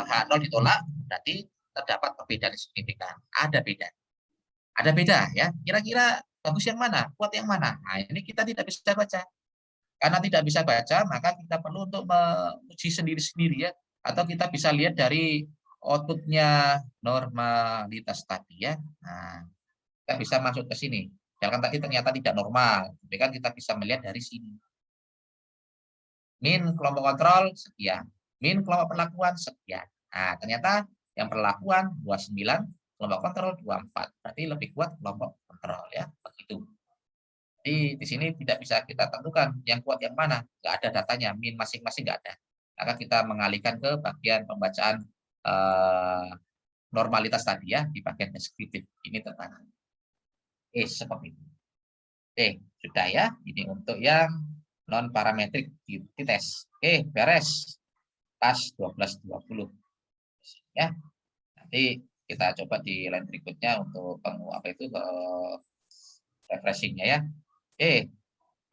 H0 ditolak, berarti terdapat perbedaan signifikan. Ada beda, ya. Kira-kira bagus yang mana, kuat yang mana? Nah, ini kita tidak bisa baca. Karena tidak bisa baca, maka kita perlu untuk menguji sendiri-sendiri, ya. Atau kita bisa lihat dari outputnya normalitas tadi, ya. Nah, kita bisa masuk ke sini. Misalkan tadi ternyata tidak normal, tapi kan kita bisa melihat dari sini. Min kelompok kontrol sekian, min kelompok perlakuan sekian. Nah, ternyata yang perlakuan 29, kelompok kontrol 24. Berarti lebih kuat kelompok kontrol, ya. Begitu. Jadi di sini tidak bisa kita tentukan yang kuat yang mana, nggak ada datanya, min masing-masing nggak ada. Maka kita mengalihkan ke bagian pembacaan normalitas tadi, ya, di bagian deskriptif. Ini tentang seperti itu. Sudah, ya. Ini untuk yang non parametrik di tes. Beres. Pas 12.20. Ya. Nanti kita coba di line berikutnya untuk refreshingnya, ya.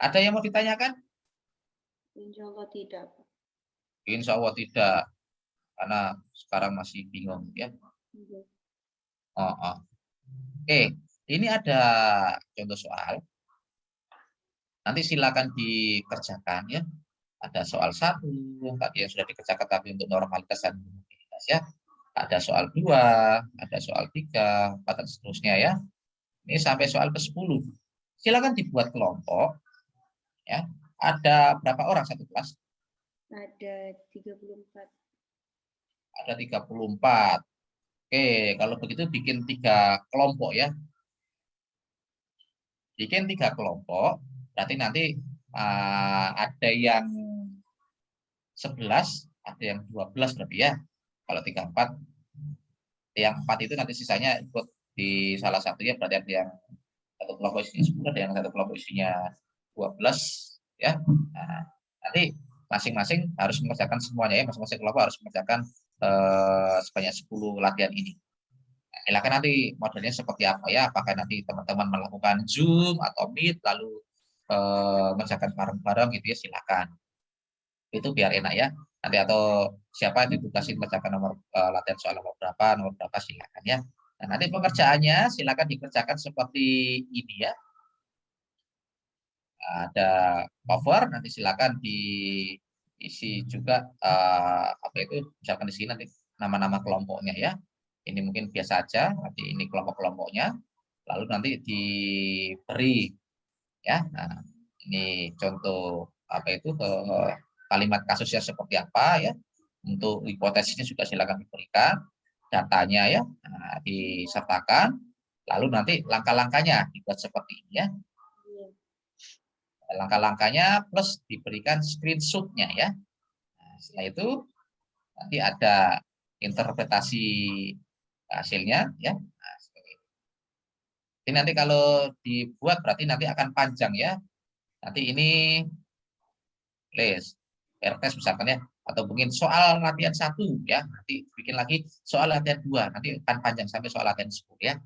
Ada yang mau ditanyakan? Insya Allah tidak. Insya Allah tidak, karena sekarang masih bingung, ya. Ini ada contoh soal. Nanti silakan dikerjakan, ya. Ada soal 1 tadi yang sudah dikerjakan tapi untuk normalitas dan homogenitas, ya. Ada soal 2, ada soal 3, 4 dan seterusnya, ya. Ini sampai soal ke-10. Silakan dibuat kelompok, ya. Ada berapa orang satu kelas? Ada 34. Ada 34. Kalau begitu bikin 3 kelompok, ya. Bikin 3 kelompok, berarti nanti ada yang 11, ada yang 12 berarti, ya. Kalau 34, yang 4 itu nanti sisanya ikut di salah satunya, berarti ada yang satu kelompok isinya 10, ada yang satu kelompok isinya 12, ya. Nah, nanti masing-masing harus mengerjakan semuanya, ya. Masing-masing kelompok harus mengerjakan sebanyak 10 latihan ini. Nah, silakan nanti modelnya seperti apa, ya. Apakah nanti teman-teman melakukan Zoom atau Meet lalu mengerjakan bareng-bareng gitu, ya, silakan. Itu biar enak, ya. Nanti atau siapa yang ditugasin mengerjakan latihan soal nomor berapa silakan, ya. Nah, nanti pengerjaannya silakan dikerjakan seperti ini, ya. Ada cover, nanti silakan diisi juga misalkan di sini nanti nama-nama kelompoknya, ya. Ini mungkin biasa aja, nanti ini kelompok-kelompoknya, lalu nanti diberi, ya. Nah, ini contoh kalimat kasusnya seperti apa, ya. Untuk hipotesisnya juga silakan diberikan, datanya, ya. Nah, disertakan, lalu nanti langkah-langkahnya dibuat seperti ini, ya. Langkah-langkahnya plus diberikan screenshot-nya, ya. Nah, setelah itu nanti ada interpretasi hasilnya, ya. Nah, seperti itu. Jadi nanti kalau dibuat berarti nanti akan panjang, ya. Nanti ini list RTES misalkan, ya, atau mungkin soal latihan 1, ya. Nanti bikin lagi soal latihan 2, nanti akan panjang sampai soal latihan 10, ya.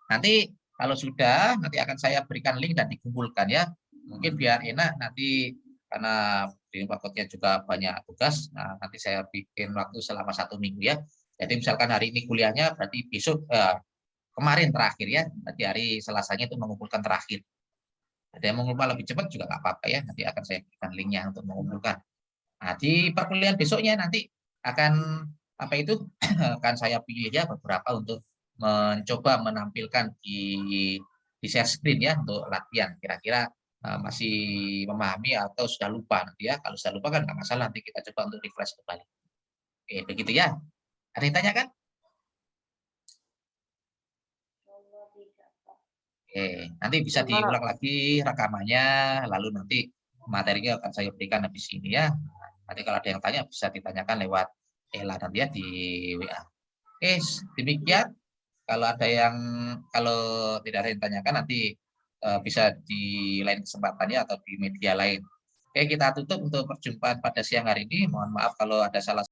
Nanti kalau sudah, nanti akan saya berikan link dan dikumpulkan, ya. Mungkin biar enak nanti, karena di fakultasnya juga banyak tugas. Nah, nanti saya bikin waktu selama 1 minggu, ya. Jadi misalkan hari ini kuliahnya, berarti besok kemarin terakhir, ya. Berarti hari Selasanya itu mengumpulkan terakhir. Ada yang mengumpulkan lebih cepat juga nggak apa-apa, ya. Nanti akan saya berikan linknya untuk mengumpulkan. Nah, di perkuliahan besoknya nanti akan akan saya pilih, ya, beberapa untuk mencoba menampilkan di share screen, ya, untuk latihan. Kira-kira masih memahami atau sudah lupa nanti, ya. Kalau sudah lupa kan nggak masalah, nanti kita coba untuk refresh kembali. Begitu, ya. Ada yang tanyakan? Oke, nanti bisa diulang lagi rekamannya, lalu nanti materinya akan saya berikan habis ini ya. Nanti kalau ada yang tanya bisa ditanyakan lewat Ella nanti ya di WA. Oke, demikian. Kalau tidak ada yang tanyakan nanti bisa di lain kesempatannya atau di media lain. Oke, kita tutup untuk perjumpaan pada siang hari ini. Mohon maaf kalau ada salah.